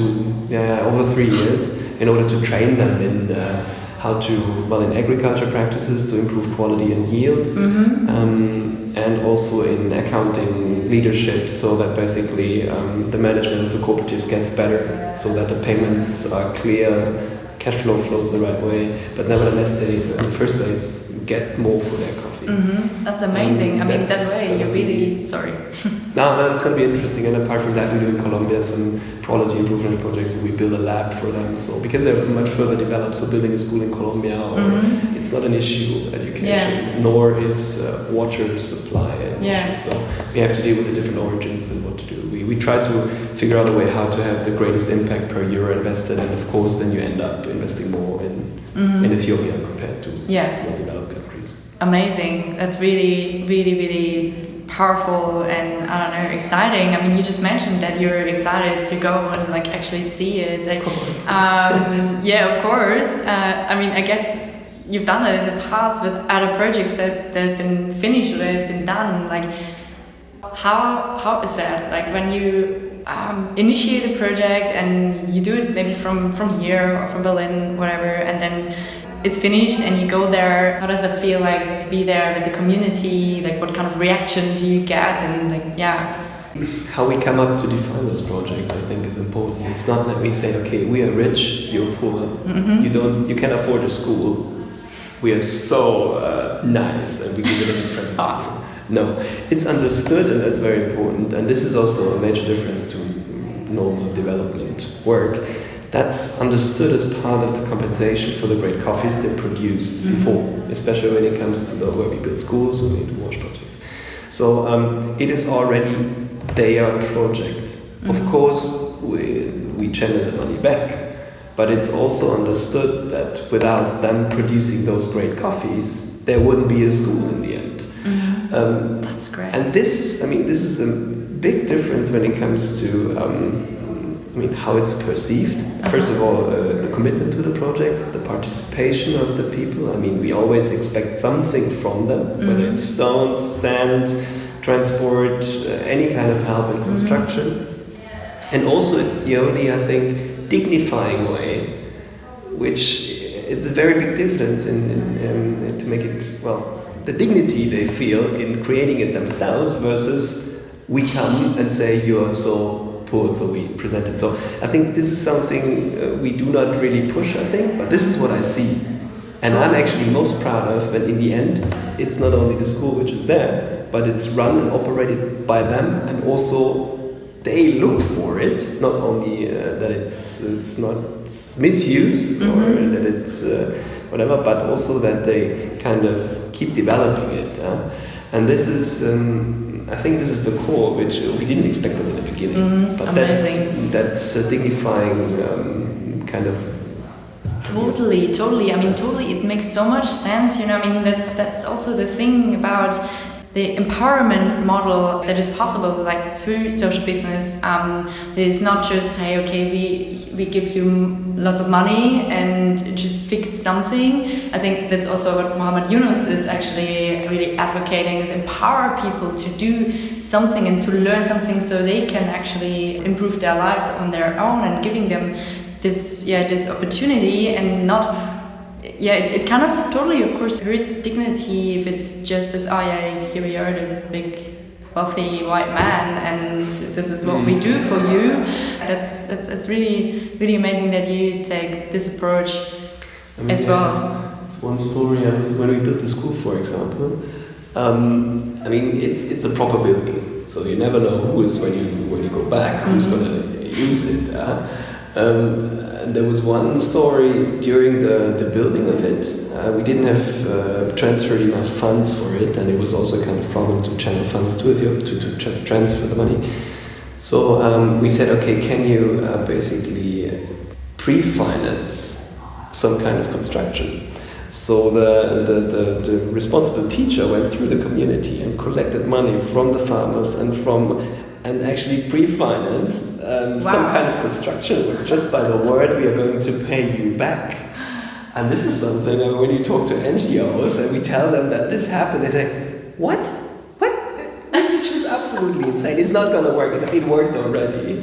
S2: over 3 years, in order to train them in how to, in agriculture practices to improve quality and yield, and also in accounting leadership, so that basically the management of the cooperatives gets better, so that the payments are clear, cash flow flows the right way, but nevertheless they, in the first place, get more for their coffee.
S3: That's amazing. I mean, that way you really... Sorry.
S2: No, it's going to be interesting. And apart from that, we do in Colombia some quality improvement projects. So we build a lab for them. So because they're much further developed, so building a school in Colombia, or it's not an issue, education, nor is water supply an issue. So we have to deal with the different origins and what to do. We try to figure out a way how to have the greatest impact per euro invested, and of course then you end up investing more in Ethiopia compared to more developed countries.
S3: Amazing. That's really, really, really powerful and, I don't know, exciting. I mean, you just mentioned that you're excited to go and actually see it.
S2: Of course.
S3: Of course. I mean, I guess you've done it in the past with other projects that have been finished or have been done. How is that? When you initiate a project and you do it maybe from here or from Berlin, whatever, and then it's finished and you go there, how does it feel like to be there with the community? What kind of reaction do you get? And
S2: how we come up to define those projects, I think, is important. It's not that we say, okay, we are rich, you're poor, you can afford a school, we are so nice, and we give it as a present to you. No, it's understood, and that's very important. And this is also a major difference to normal development work. That's understood as part of the compensation for the great coffees they produced before, especially when it comes to where we build schools or we do wash projects. So it is already their project. Of course, we channel the money back, but it's also understood that without them producing those great coffees, there wouldn't be a school in the end.
S3: That's great.
S2: And this is a big difference when it comes to how it's perceived. First of all, the commitment to the project, the participation of the people. We always expect something from them, whether it's stones, sand, transport, any kind of help in construction. And also it's the only, I think, dignifying way, which it's a very big difference in to make it, the dignity they feel in creating it themselves versus we come and say you are so poor, so we presented. So I think this is something we do not really push, I think, but this is what I see. And I'm actually most proud of that in the end, it's not only the school which is there, but it's run and operated by them, and also they look for it, not only that it's not misused or that it's whatever, but also that they kind of keep developing it. And this is, I think this is the core, which we didn't expect them in the beginning. But that's a dignifying kind of.
S3: Totally. I mean, totally. It makes so much sense. You know, I mean, that's also the thing about the empowerment model that is possible, like through social business. There's not just say, okay, we give you lots of money and just fix something. I think that's also what Mohammed Yunus is actually really advocating, is empower people to do something and to learn something so they can actually improve their lives on their own, and giving them this opportunity, and not. It kind of totally, of course, hurts dignity if it's just as, here we are, the big, wealthy white man, and this is what we do for you. That's really, really amazing that you take this approach as well.
S2: It's one story. When we built the school, for example. I mean, it's a proper building, so you never know who is when you go back, who's gonna use it. And there was one story during the building of it. We didn't have transferred enough funds for it, and it was also a kind of problem to channel funds to it, to just transfer the money. So we said, okay, can you basically pre-finance some kind of construction? So the responsible teacher went through the community and collected money from the farmers and actually pre-financed some kind of construction work, just by the word, we are going to pay you back. And this is something, when you talk to NGOs and we tell them that this happened, they say, what? This is just absolutely insane. It's not going to work. It worked already.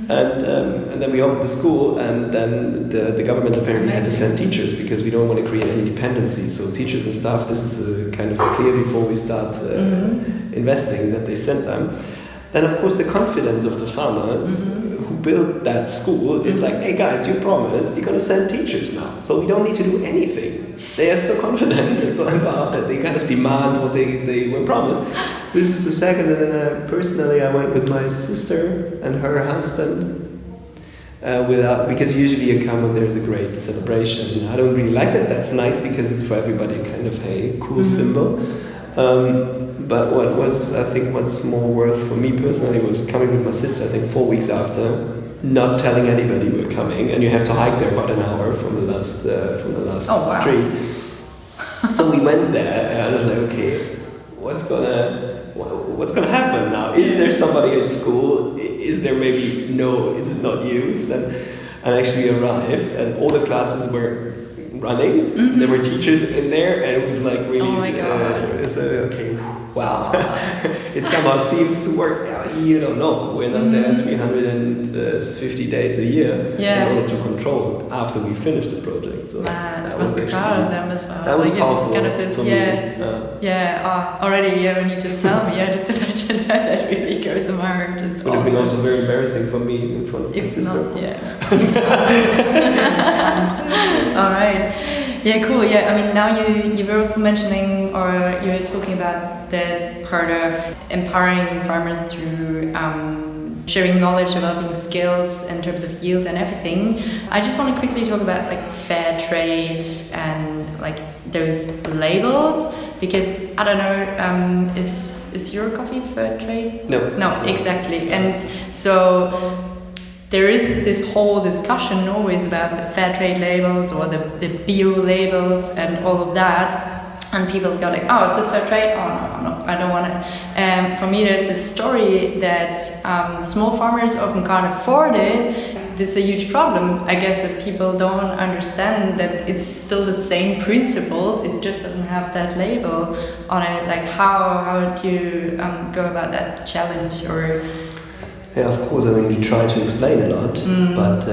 S2: And then we opened the school, and then the government apparently had to send teachers, because we don't want to create any dependency. So teachers and staff, this is kind of clear before we start investing, that they send them. Then, of course, the confidence of the farmers who built that school is like, hey guys, you promised you're going to send teachers now, so we don't need to do anything. They are so confident and so empowered that they kind of demand what they were promised. This is the second. And then personally, I went with my sister and her husband. Because usually you come when there's a great celebration. I don't really like that. That's nice because it's for everybody kind of a cool symbol. But what was, I think, what's more worth for me personally was coming with my sister, I think 4 weeks after, not telling anybody we're coming, and you have to hike there about an hour from the last street. So we went there, and I was like, okay, what's gonna happen now? Is there somebody at school? Is there maybe is it not used? And actually arrived, and all the classes were running. There were teachers in there, and it was like really. Oh my god! So okay, wow. It somehow seems to work. You don't know. We're not there 350 days a year in order to control after we finished the project. So
S3: that must be proud of them as well.
S2: That was powerful.
S3: It's kind of this, already. When you just tell me, just imagine that really goes in my heart. It's
S2: would have been also very embarrassing for me in front of my sister.
S3: All right. Yeah, cool. Yeah, I mean, now you were also mentioning, or you were talking about that part of empowering farmers through sharing knowledge, developing skills in terms of yield and everything. I just want to quickly talk about like fair trade and like those labels, because I don't know, is your coffee fair trade? No, exactly. And so there is this whole discussion always about the fair trade labels or the bio labels and all of that. And people go like, oh, is this fair trade? Oh, no, I don't want it. For me, there's this story that small farmers often can't afford it. This is a huge problem. I guess that people don't understand that it's still the same principles. It just doesn't have that label on it. Like, how do you go about that challenge? Or
S2: yeah, of course. I mean, we try to explain a lot, but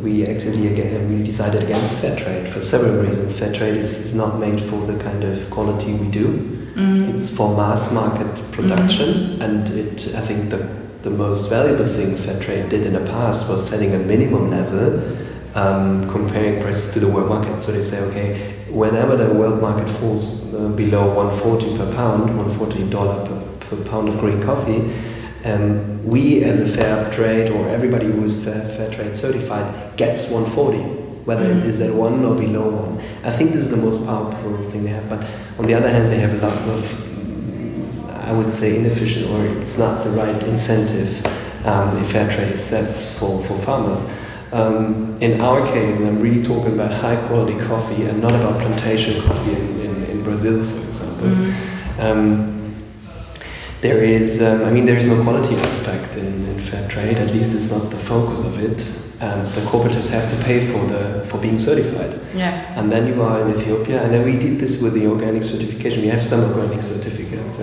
S2: we actively we decided against fair trade for several reasons. Fair trade is not made for the kind of quality we do. It's for mass market production, and I think the the most valuable thing fair trade did in the past was setting a minimum level, comparing prices to the world market. So they say, okay, whenever the world market falls below $140 per pound, $140 per pound of green coffee, we as a fair trade, or everybody who is fair trade certified, gets 140, whether it is at 1 or below 1. I think this is the most powerful thing they have. But on the other hand, they have lots of, I would say, inefficient, or it's not the right incentive if fair trade sets for farmers. In our case, and I'm really talking about high quality coffee and not about plantation coffee in Brazil, for example. There is no quality aspect in fair trade. At least it's not the focus of it. The cooperatives have to pay for being certified.
S3: Yeah.
S2: And then you are in Ethiopia, and then we did this with the organic certification. We have some organic certificates,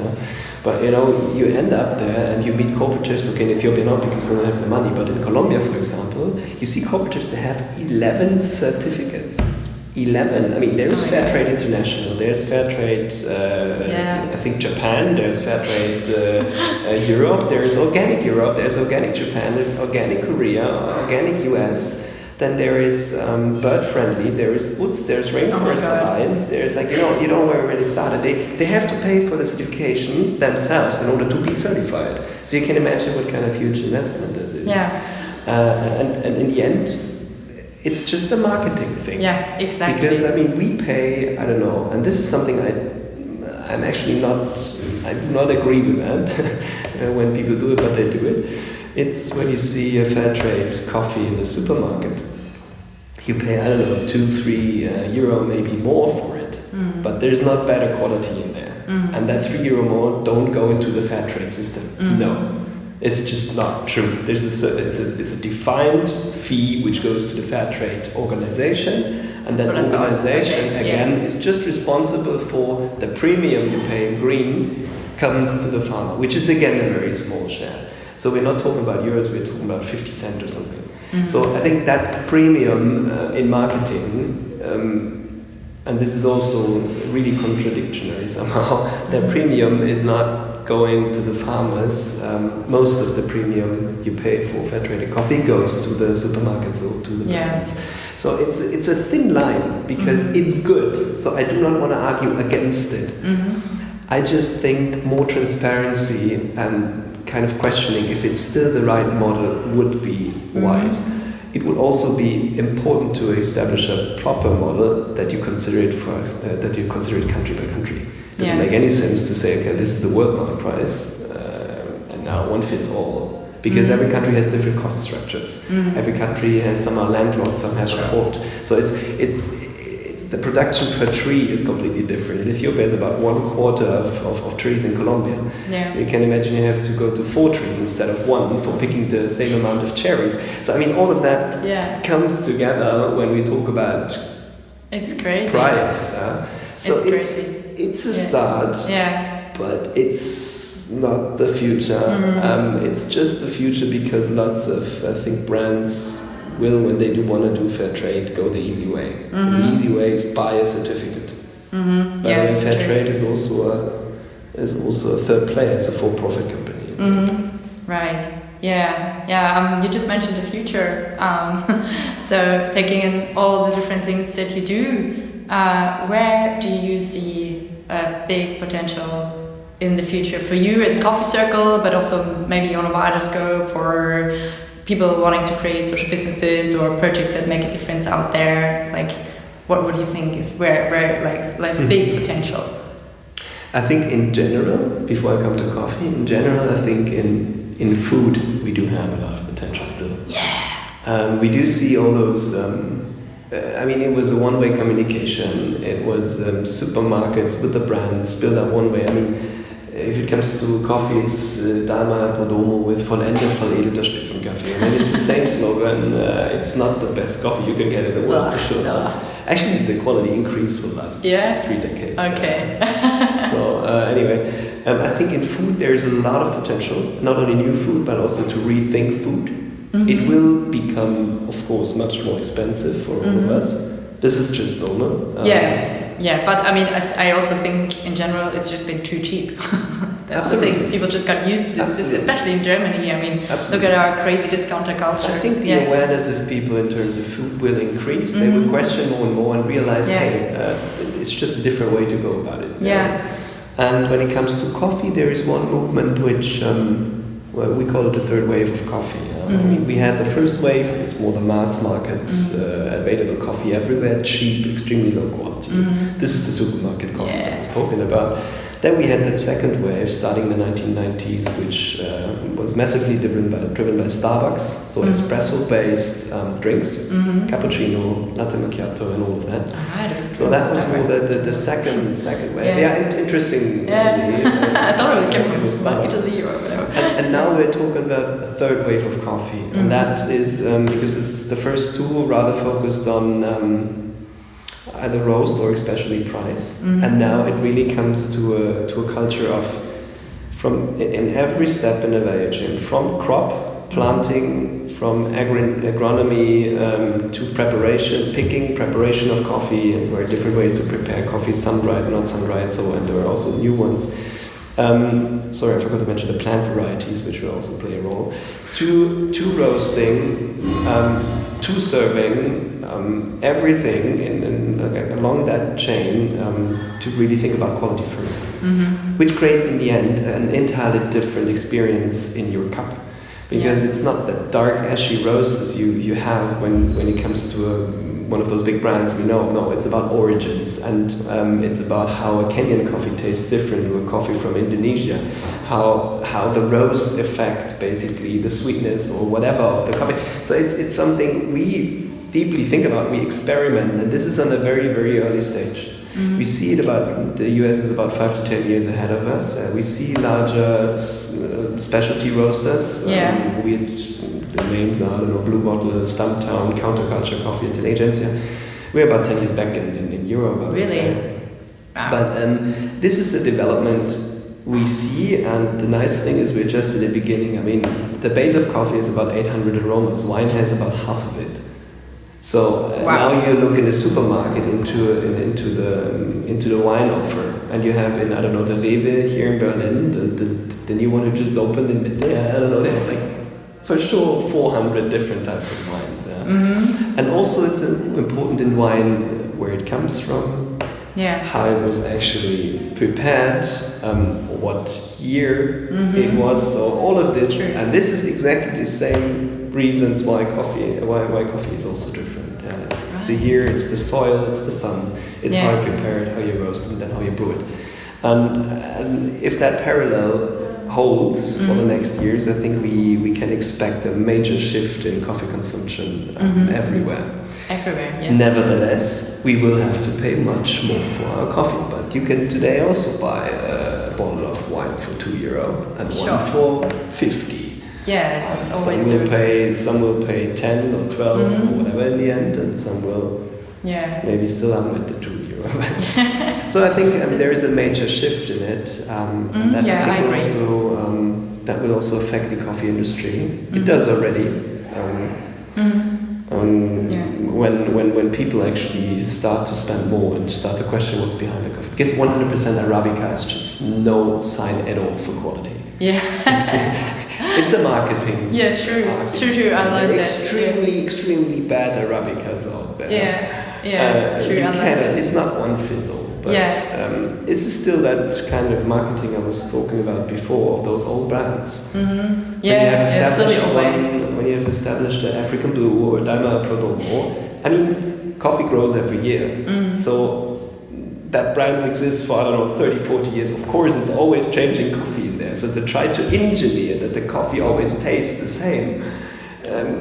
S2: but you end up there and you meet cooperatives. Okay, in Ethiopia not, because they don't have the money, but in Colombia, for example, you see cooperatives that have 11 certificates. 11. I mean, there is Fair Trade International, there's Fair Trade, I think Japan, there's Fair Trade Europe, there's Organic Europe, there's Organic Japan, Organic Korea, Organic US, then there is Bird Friendly, there is UTZ, there's Rainforest Alliance, there's you don't know where it really started. They have to pay for the certification themselves in order to be certified. So you can imagine what kind of huge investment this is.
S3: Yeah.
S2: And in the end, it's just a marketing thing.
S3: Yeah, exactly.
S2: Because we pay, I don't know, and this is something I do not agree with that when people do it, but they do it. It's when you see a fair trade coffee in the supermarket, you pay, I don't know, 2-3 euro, maybe more for it, but there's not better quality in there. And that 3 euro more don't go into the fair trade system. No. It's just not true. It's a defined fee which goes to the fair trade organization, and that organization is just responsible for the premium you pay in green comes to the farmer, which is again a very small share. So we're not talking about euros, we're talking about 50 cents or something. So I think that premium in marketing, and this is also really contradictory somehow, that premium is not going to the farmers. Most of the premium you pay for fair traded coffee goes to the supermarkets or to the brands. So it's a thin line, because it's good. So I do not want to argue against it. I just think more transparency and kind of questioning if it's still the right model would be wise. It would also be important to establish a proper model that you consider it country by country. It doesn't make any sense to say, okay, this is the world market price, and now one fits all. Because every country has different cost structures. Every country has, some are landlocked, some have a port. So it's the production per tree is completely different. In Ethiopia, is about 1/4 of trees in Colombia. So you can imagine you have to go to 4 trees instead of 1 for picking the same amount of cherries. So all of that comes together when we talk about price. So it's a start, but it's not the future. It's just the future because lots of, I think, brands will, when they do want to do fair trade, go the easy way. The easy way is buy a certificate. But fair trade is also a third player, it's a for-profit company.
S3: Right. You just mentioned the future. So taking in all the different things that you do, where do you see a big potential in the future for you as Coffee Circle, but also maybe on a wider scope for people wanting to create social businesses or projects that make a difference out there? Like, what would you think is where lies big potential?
S2: I think in general, before I come to coffee, in general, I think in food we do have a lot of potential still. We do see all those. It was a one-way communication. It was supermarkets with the brands build up one way. If it comes to coffee, it's Dalma Podomo with vollendet, veredelter Spitzenkaffee. It's the same slogan. It's not the best coffee you can get in the world, for sure. No. Actually, the quality increased for the last 3 decades.
S3: Okay.
S2: I think in food there's a lot of potential. Not only new food, but also to rethink food. It will become, of course, much more expensive for all of us. This is just normal.
S3: But I also think in general it's just been too cheap. That's the thing. People just got used to this, especially in Germany. I mean, look at our crazy discounter culture.
S2: I think the awareness of people in terms of food will increase. They will question more and more and realize, hey, it's just a different way to go about it. And when it comes to coffee, there is one movement which, well, we call it the third wave of coffee. I mean, we had the first wave, it's more the mass market, available coffee everywhere, cheap, extremely low quality. This is the supermarket coffees I was talking about. Then we had that second wave starting in the 1990s, which was massively driven by Starbucks, so espresso-based drinks, cappuccino, latte macchiato, and all of that. So that was more the second wave. Interesting.
S3: I thought it came from Italy or whatever.
S2: And now we're talking about a third wave of coffee, and that is because the first two rather focused on either roast or especially price, and now it really comes to a culture of in every step in the value chain, from crop planting, from agronomy to preparation of coffee, and there are different ways to prepare coffee, sun-dried, not sun-dried, and there are also new ones. Sorry, I forgot to mention the plant varieties, which will also play a role. To roasting, to serving, everything along that chain to really think about quality first, which creates in the end an entirely different experience in your cup, because it's not the dark ashy roast as you have when it comes to one of those big brands we know. No, it's about origins, and it's about how a Kenyan coffee tastes different to a coffee from Indonesia, how the roast affects basically the sweetness or whatever of the coffee. So it's something we deeply think about, we experiment, and this is on a very, very early stage. We see it the US is about 5 to 10 years ahead of us. We see larger specialty roasters, the names are, I don't know, Blue Bottle, Stumptown, Counterculture, Coffee Intelligence. We're about 10 years back in Europe, I would say. Wow. But this is a development we see, and the nice thing is we're just at the beginning. I mean, the base of coffee is about 800 aromas. Wine has about half of it. So now you look in the supermarket into the wine offer, and you have in, I don't know, the Rewe here in Berlin, the new one who just opened in Mitte, I don't know, they have like for sure 400 different types of wines. And also it's important in wine where it comes from, how it was actually prepared, what year it was. So all of this, and this is exactly the same reasons why coffee is also different. It's the year, it's the soil, it's the sun, it's how you prepare it, how you roast it, and then how you brew it. And if that parallel holds for the next years, I think we can expect a major shift in coffee consumption everywhere. Nevertheless, we will have to pay much more for our coffee, but you can today also buy a bottle of wine for €2 and one for 50. Some will pay 10 or 12 or whatever in the end, and some will maybe still at the €2. So I think there is a major shift in it, and that I think that will also affect the coffee industry. It does already. When people actually start to spend more and start to question what's behind the coffee, because 100% Arabica is just no sign at all for quality. It's a marketing. True. I like that. Extremely bad Arabicas out there. True. It's not one fits all, but this is still that kind of marketing I was talking about before of those old brands. When you have established the African Blue or Daima Prodomo, I mean, coffee grows every year, so that brands exist for, I don't know, 30, 40 years. Of course, it's always changing coffee in there. So to try to engineer that the coffee always tastes the same,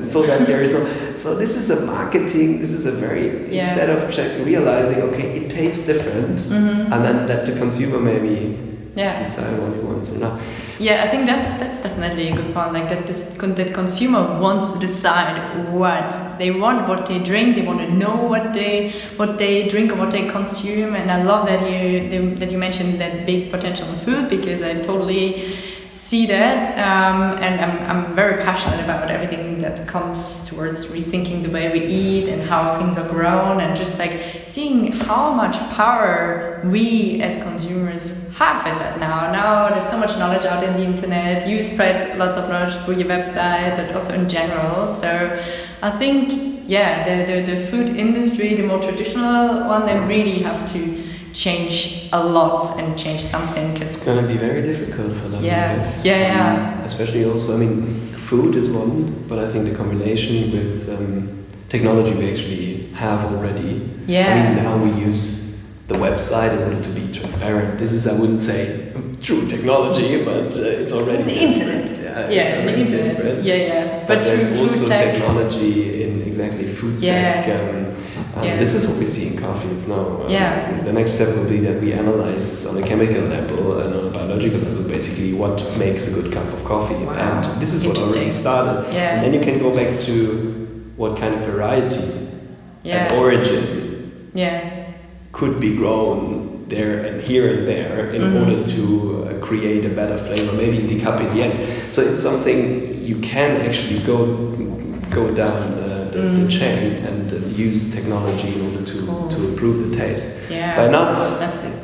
S2: so that there is no... So this is a marketing, this is a very... Instead of realizing, okay, it tastes different, and then let the consumer maybe decide what he wants or not.
S3: I think that's definitely a good point. Like that consumer wants to decide what they want, what they drink. They want to know what they drink or what they consume. And I love that you mentioned that big potential in food, because I totally see that, and I'm very passionate about everything that comes towards rethinking the way we eat and how things are grown, and just like seeing how much power we as consumers have in that now. Now there's so much knowledge out in the internet. You spread lots of knowledge through your website, but also in general. So I think, the food industry, the more traditional one, they really have to change a lot and change something. Cause
S2: it's going to be very difficult for them.
S3: Especially
S2: also, food is one, but I think the combination with technology we actually have already. Now we use the website in order to be transparent. This is, I wouldn't say true technology, but it's already
S3: the internet.
S2: The internet.
S3: Different.
S2: But there's also technology in exactly food tech. This is what we see in coffee. It's now the next step will be that we analyze on a chemical level and on a biological level basically what makes a good cup of coffee.
S3: Wow.
S2: And this is what already started. And then you can go back to what kind of variety and origin could be grown there and here and there in order to create a better flavor, maybe in the cup in the end. So it's something you can actually go down the chain and use technology in order to improve the taste. By not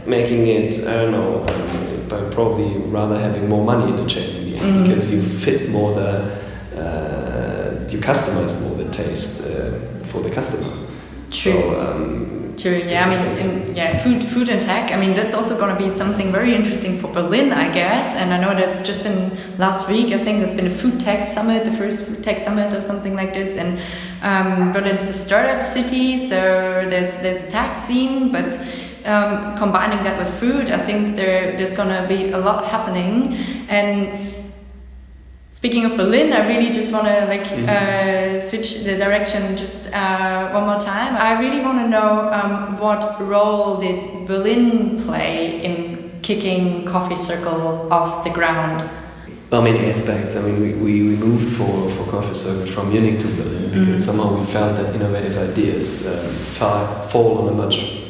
S2: making it, I don't know, by probably rather having more money in the chain in the end, because you fit more you customize more the taste for the customer.
S3: True. Food and tech. That's also going to be something very interesting for Berlin, I guess. And I know there's just been last week. I think there's been a food tech summit, the first food tech summit or something like this. And Berlin is a startup city, so there's a tech scene, but combining that with food, I think there's going to be a lot happening. And speaking of Berlin, I really just want to switch the direction just one more time. I really want to know what role did Berlin play in kicking Coffee Circle off the ground?
S2: Well, many aspects. We moved for Coffee Circle from Munich to Berlin because somehow we felt that innovative ideas fall on a much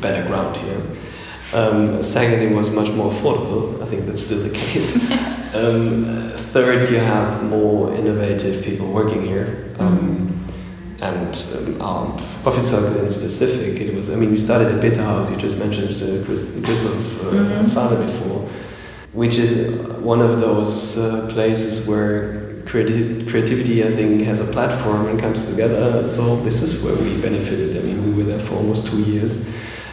S2: better ground here. Second, it was much more affordable. I think that's still the case. Third, you have more innovative people working here. Coffee Circle in specific, it was, we started at Bitter House, you just mentioned Christoph Father before, which is one of those places where creativity, I think, has a platform and comes together. So this is where we benefited. We were there for almost 2 years.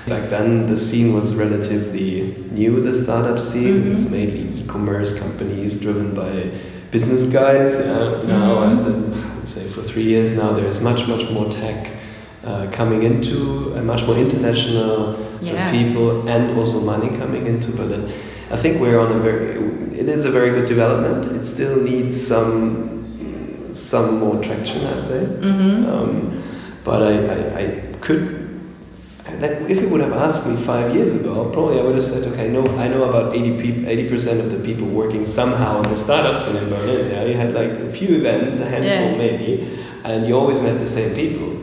S2: Back then, the scene was relatively new, the startup scene. It was mainly e-commerce companies driven by business guys. Now, I would say for 3 years now, there's much more tech coming into, and much more international people and also money coming into Berlin. I think we're on it is a very good development. It still needs some more traction, I'd say. But I could. If you would have asked me 5 years ago, probably I would have said, okay, no, I know about 80% of the people working somehow in the startups in Berlin. You had a few events, a handful maybe, and you always met the same people.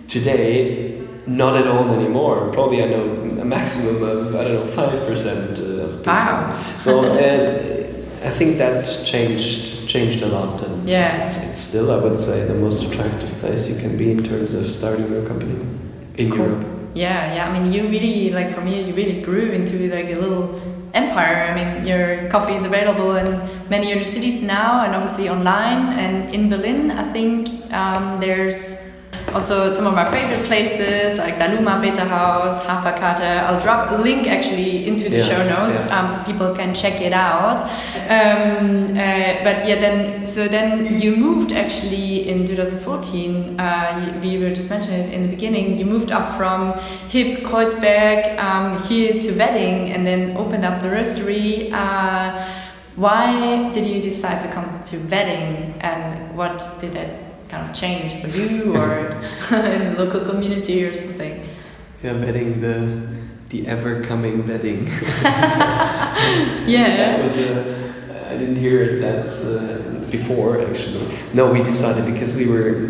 S2: Today, not at all anymore. Probably I know a maximum of, 5% of people.
S3: Wow.
S2: So I think that changed a lot, and it's still, I would say, the most attractive place you can be in terms of starting your company in Europe.
S3: You really, for me, you really grew into a little empire. Your coffee is available in many other cities now, and obviously online. And in Berlin, I think there's also some of my favorite places like Daluma, Beta House, Haferkarte. I'll drop a link actually into the show notes so people can check it out. Then you moved actually in 2014. We were just mentioning it in the beginning. You moved up from hip Kreuzberg here to Wedding and then opened up the roastery. Why did you decide to come to Wedding, and what did that kind of change for you or in the local community or something?
S2: Wedding, the ever-coming Wedding.
S3: That
S2: was I didn't hear that before, actually. No, we decided because we were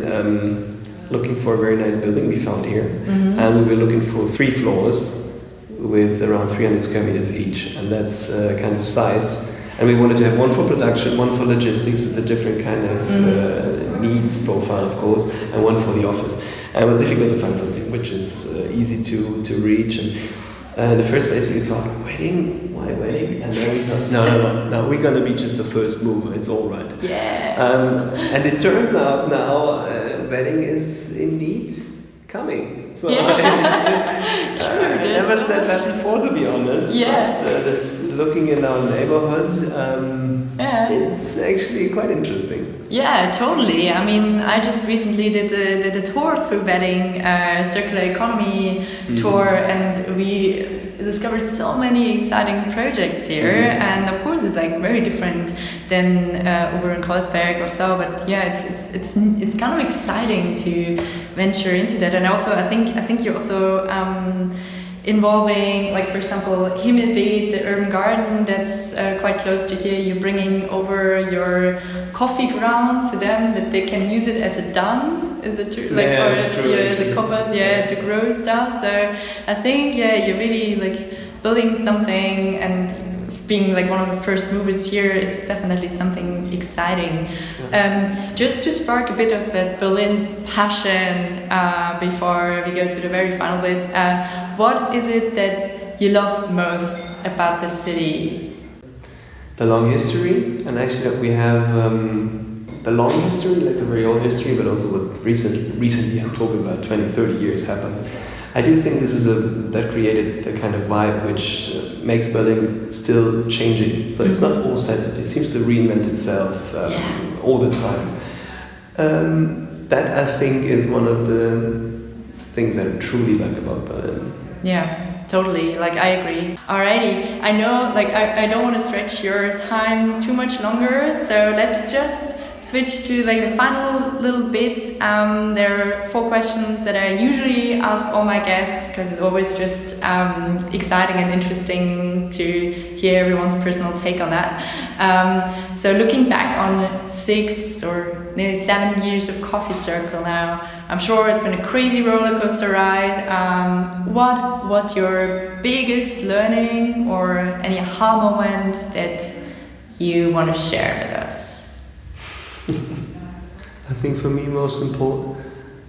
S2: looking for a very nice building we found here, and we were looking for 3 floors with around 300 square meters each, and that's kind of size. And we wanted to have one for production, one for logistics with a different kind of needs profile, of course, and one for the office. And it was difficult to find something which is easy to reach. And In the first place, we thought, wedding? Why wedding? And then we thought, no, we're gonna be just the first mover. It's all right.
S3: Yeah.
S2: And it turns out now, wedding is indeed coming. So I never said that before, to be honest.
S3: Yeah.
S2: But this, looking in our neighborhood, it's actually quite interesting.
S3: Yeah, totally. I mean, I just recently did a tour through Wedding, circular economy tour, and we discovered so many exciting projects here. And of course, it's like very different than over in Kreuzberg or so. But yeah, it's kind of exciting to venture into that. And also, I think you're also involving, like, for example, Himmelbeet, the urban garden that's quite close to here. You're bringing over your coffee ground to them, that they can use it as a dung. Is it true? Like,
S2: yeah, it's true.
S3: As a compass, to grow stuff. So I think, you're really like building something, and being like one of the first movers here is definitely something exciting. Just to spark a bit of that Berlin passion before we go to the very final bit, what is it that you love most about the city?
S2: The long history, and actually we have the long history, like the very old history, but also what recently, I'm talking about 20, 30 years happened. I do think this is that created the kind of vibe which makes Berlin still changing. So it's not all set. It seems to reinvent itself all the time. That I think is one of the things that I truly like about Berlin.
S3: Yeah, totally. Like, I agree. Alrighty. I know, like, I don't want to stretch your time too much longer. So let's just switch to like the final little bits. There are 4 questions that I usually ask all my guests, because it's always just exciting and interesting to hear everyone's personal take on that. So looking back on 6 or nearly 7 years of Coffee Circle now, I'm sure it's been a crazy roller coaster ride. What was your biggest learning or any aha moment that you want to share with us?
S2: I think for me most important,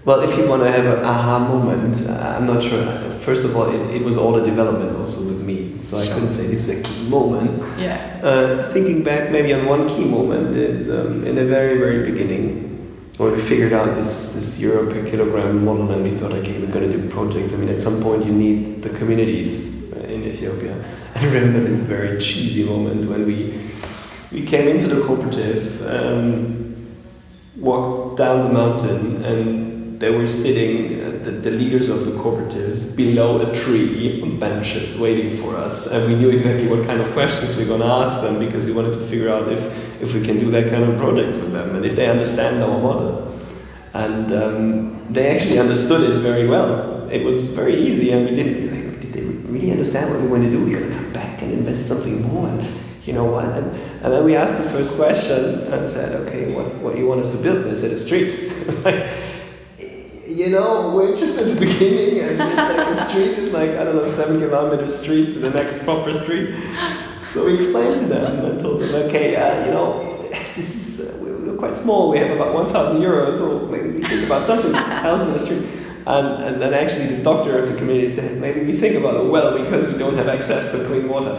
S2: well, if you want to have an aha moment, I'm not sure. First of all, it was all the development also with me, so I couldn't say this is a key moment. Thinking back maybe on one key moment is in the very, very beginning, where we figured out this euro per kilogram model, and we thought, okay, we're going to do projects. I mean, at some point you need the communities in Ethiopia. I remember this very cheesy moment when we came into the cooperative, walked down the mountain, and they were sitting, the leaders of the cooperatives, below a tree on benches waiting for us. And we knew exactly what kind of questions we were going to ask them, because we wanted to figure out if we can do that kind of projects with them and if they understand our model. And they actually understood it very well. It was very easy, and we didn't, like, did they really understand what we want to do? We're going to come back and invest something more. And you know what? And then we asked the first question and said, okay, what do you want us to build? And they said, a street. It was like, you know, we're just at the beginning, and it's like a street is like, I don't know, 7-kilometer street to the next proper street. So we explained to them and told them, okay, you know, this is, we're quite small, we have about 1,000 euros, so maybe we think about something else in the street. And then actually the doctor of the community said, maybe we think about a well, because we don't have access to clean water.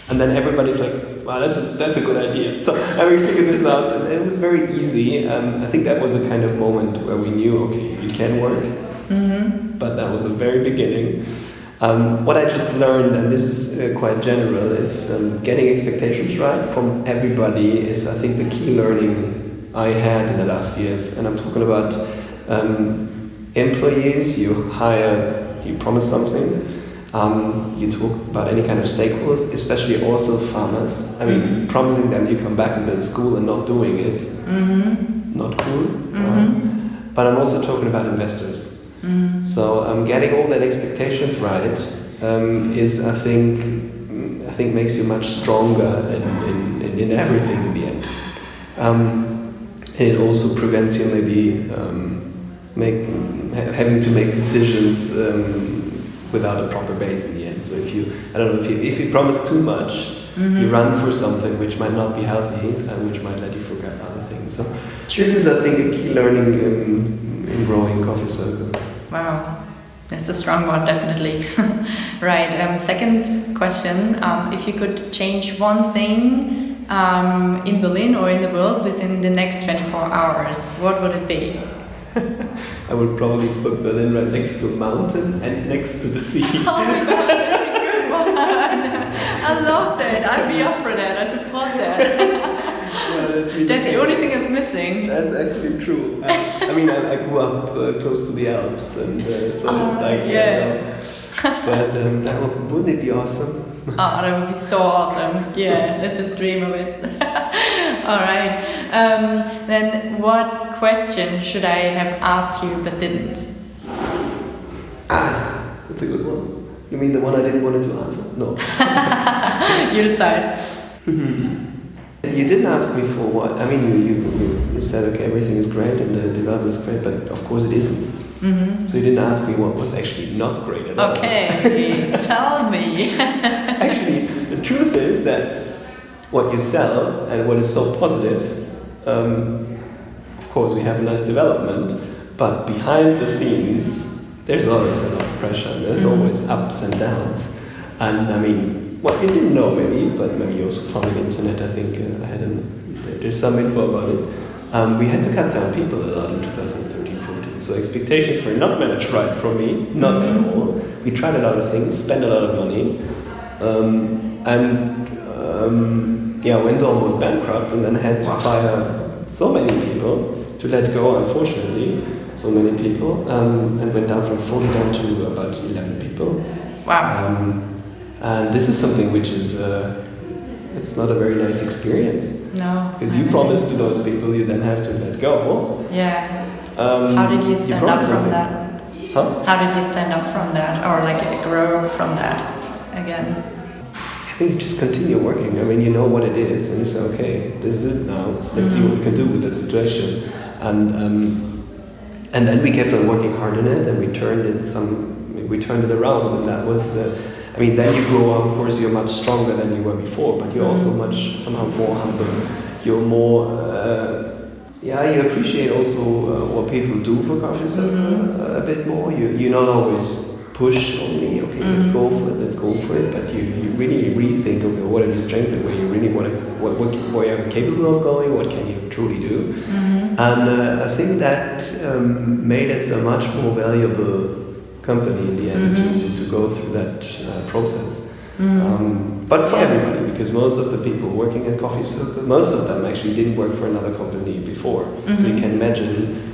S2: And then everybody's like, wow, that's a good idea. So and we figured this out, and it was very easy. I think that was a kind of moment where we knew, okay, it can work. But that was the very beginning. What I just learned, and this is quite general, is getting expectations right from everybody is, I think, the key learning I had in the last years. And I'm talking about employees. You hire, you promise something. You talk about any kind of stakeholders, especially also farmers. I mean, promising them you come back and build a school and not doing it, not cool. But I'm also talking about investors. So getting all that expectations right is, I think makes you much stronger in everything in the end. And it also prevents you maybe having to make decisions without a proper base in the end. So if you promise too much, you run for something which might not be healthy and which might let you forget other things. So this is, I think, a key learning in growing Coffee Circle.
S3: Wow. That's a strong one, definitely. Right. Second question: if you could change one thing in Berlin or in the world within the next 24 hours, what would it be?
S2: I would probably put Berlin right next to a mountain and next to the sea.
S3: Oh my god, that's a good one! I love that. I'd be up for that. I support that.
S2: Yeah, that's really
S3: That's the only thing that's missing.
S2: That's actually true. I mean, I grew up close to the Alps, and so it's like,
S3: yeah.
S2: But wouldn't it be awesome?
S3: Oh, that would be so awesome. Yeah, let's just dream of it. All right. Then what question should I have asked you but didn't?
S2: That's a good one. You mean the one I didn't want to answer? No.
S3: You decide.
S2: You didn't ask me for what. I mean, you said, okay, everything is great and the development is great, but of course it isn't.
S3: Mm-hmm.
S2: So you didn't ask me what was actually not great at all.
S3: Okay, tell me.
S2: Actually, the truth is that what you sell and what is so positive, of course we have a nice development, but behind the scenes, there's always a lot of pressure, and there's always ups and downs. And I mean, what you didn't know maybe, but maybe you also found on the internet, I think there's some info about it. We had to cut down people a lot in 2013-14, so expectations were not managed right for me, not at all. We tried a lot of things, spent a lot of money, went almost bankrupt, and then had to fire so many people, to let go, unfortunately, so many people, and went down from 40 down to about 11 people.
S3: Wow.
S2: And this is something which is, it's not a very nice experience.
S3: No.
S2: Because you promise to those people you then have to let go.
S3: Yeah. How did you stand up from that?
S2: Huh?
S3: How did you stand up from that, or like grow from that again?
S2: I think you just continue working. I mean, you know what it is, and you say, okay, this is it now. Let's see what we can do with the situation. And then we kept on working hard on it, and we turned it around, and that was. I mean, then you grow. Of course, you're much stronger than you were before, but you're also somehow more humble. You're more. You appreciate also what people do for coffee circle a bit more. You not always push only, okay, let's go for it, but you really rethink, okay, what are your strengths and where you really want to, what you're capable of going, what can you truly do. And I think that made us a much more valuable company in the end to go through that process. But for everybody, because most of the people working at Coffee Circle, most of them actually didn't work for another company before. So you can imagine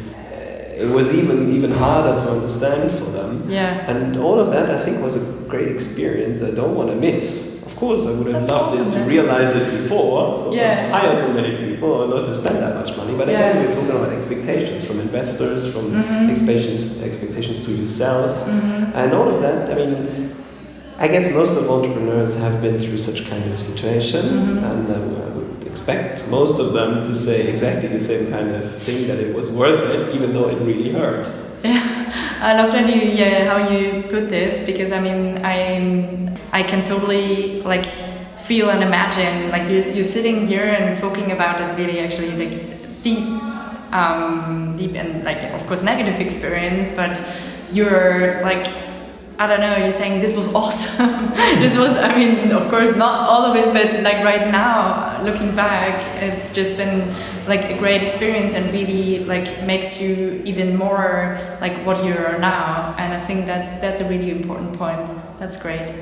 S2: it was even harder to understand for them. Yeah. And all of that, I think, was a great experience I don't want to miss. Of course, I would have loved it to realize it before, so not to hire so many people or not to spend that much money. But again, we're talking about expectations from investors, from expectations to yourself, and all of that. I mean, I guess most of entrepreneurs have been through such kind of situation, and I would expect most of them to say exactly the same kind of thing, that it was worth it, even though it really hurt.
S3: Yeah, I love that how you put this, because I mean, I can totally like feel and imagine like you're sitting here and talking about this really actually like deep and like of course negative experience, but you're like, I don't know, you're saying this was awesome. This was, I mean, of course not all of it, but like right now, looking back, it's just been like a great experience and really like makes you even more like what you are now. And I think that's a really important point. That's great.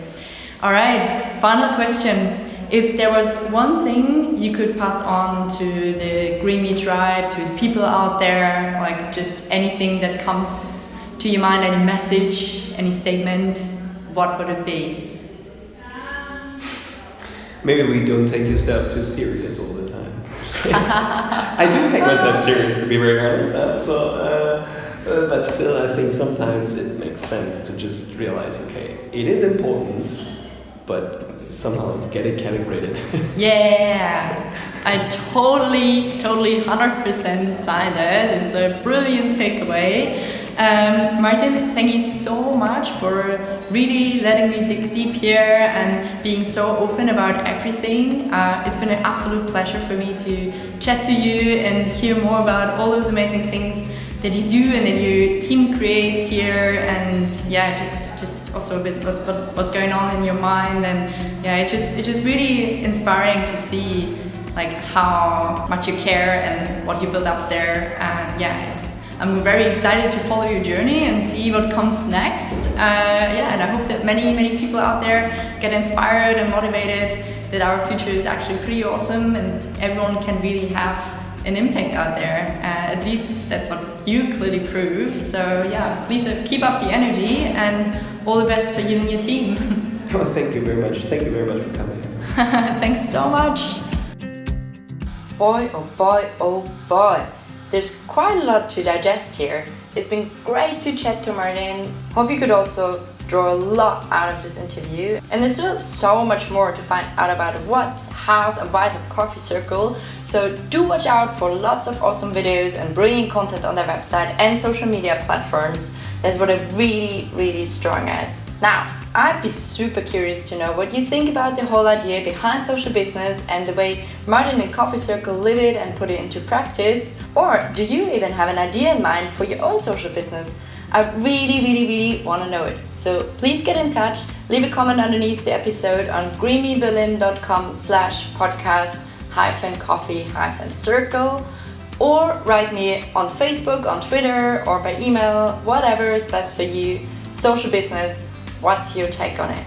S3: All right, final question. If there was one thing you could pass on to the Green Me Tribe, to the people out there, like just anything that comes to your mind, any message, any statement, what would it be?
S2: Maybe we don't take yourself too serious all the time. I do take myself serious, to be very honest. But still, I think sometimes it makes sense to just realize, okay, it is important, but somehow get it calibrated.
S3: Yeah, I totally 100% sign that. It's a brilliant takeaway. Martin, thank you so much for really letting me dig deep here and being so open about everything. It's been an absolute pleasure for me to chat to you and hear more about all those amazing things you do and that your team creates here, and yeah, just also a bit what's going on in your mind. And yeah, it's just really inspiring to see like how much you care and what you build up there. And yeah, I'm very excited to follow your journey and see what comes next. And I hope that many people out there get inspired and motivated, that our future is actually pretty awesome and everyone can really have an impact out there. At least that's what you clearly prove. So yeah, please keep up the energy and all the best for you and your team.
S2: Oh, thank you very much. Thank you very much for coming.
S3: Thanks so much.
S1: Boy, oh boy, oh boy. There's quite a lot to digest here. It's been great to chat to Martin. Hope you could also draw a lot out of this interview. And there's still so much more to find out about what's, how's, and why's of Coffee Circle. So do watch out for lots of awesome videos and brilliant content on their website and social media platforms. That's what they're really strong at. Now, I'd be super curious to know what you think about the whole idea behind social business and the way Martin and Coffee Circle live it and put it into practice. Or do you even have an idea in mind for your own social business? I really want to know it. So please get in touch, leave a comment underneath the episode on greenbeberlin.com/podcast-coffee-circle, or write me on Facebook, on Twitter, or by email, whatever is best for you. Social business, what's your take on it?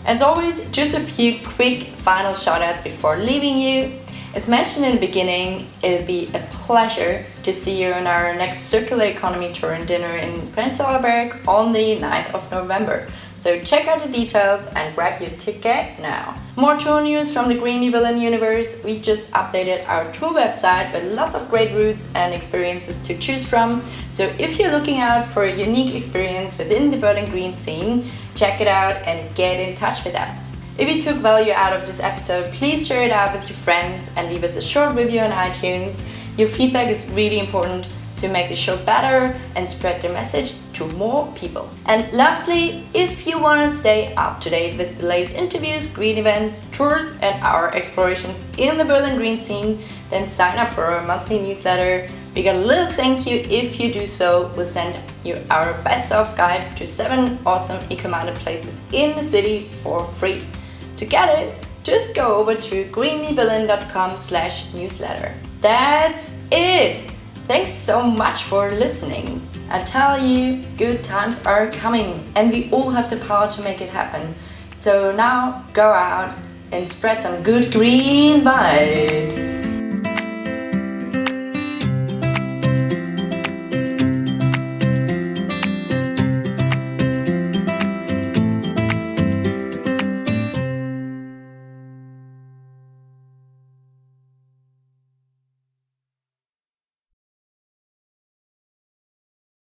S1: As always, just a few quick final shoutouts before leaving you. As mentioned in the beginning, it'll be a pleasure to see you on our next Circular Economy Tour and Dinner in Prenzlauer Berg on the 9th of November. So check out the details and grab your ticket now. More tour news from the Green Berlin universe. We just updated our tour website with lots of great routes and experiences to choose from. So if you're looking out for a unique experience within the Berlin Green scene, check it out and get in touch with us. If you took value out of this episode, please share it out with your friends and leave us a short review on iTunes. Your feedback is really important to make the show better and spread the message to more people. And lastly, if you want to stay up to date with the latest interviews, green events, tours, and our explorations in the Berlin Green scene, then sign up for our monthly newsletter. We got a little thank you if you do so. We'll send you our best of guide to 7 awesome eco-minded places in the city for free. To get it, just go over to greenbeberlin.com/newsletter. That's it! Thanks so much for listening. I tell you, good times are coming and we all have the power to make it happen. So now go out and spread some good green vibes.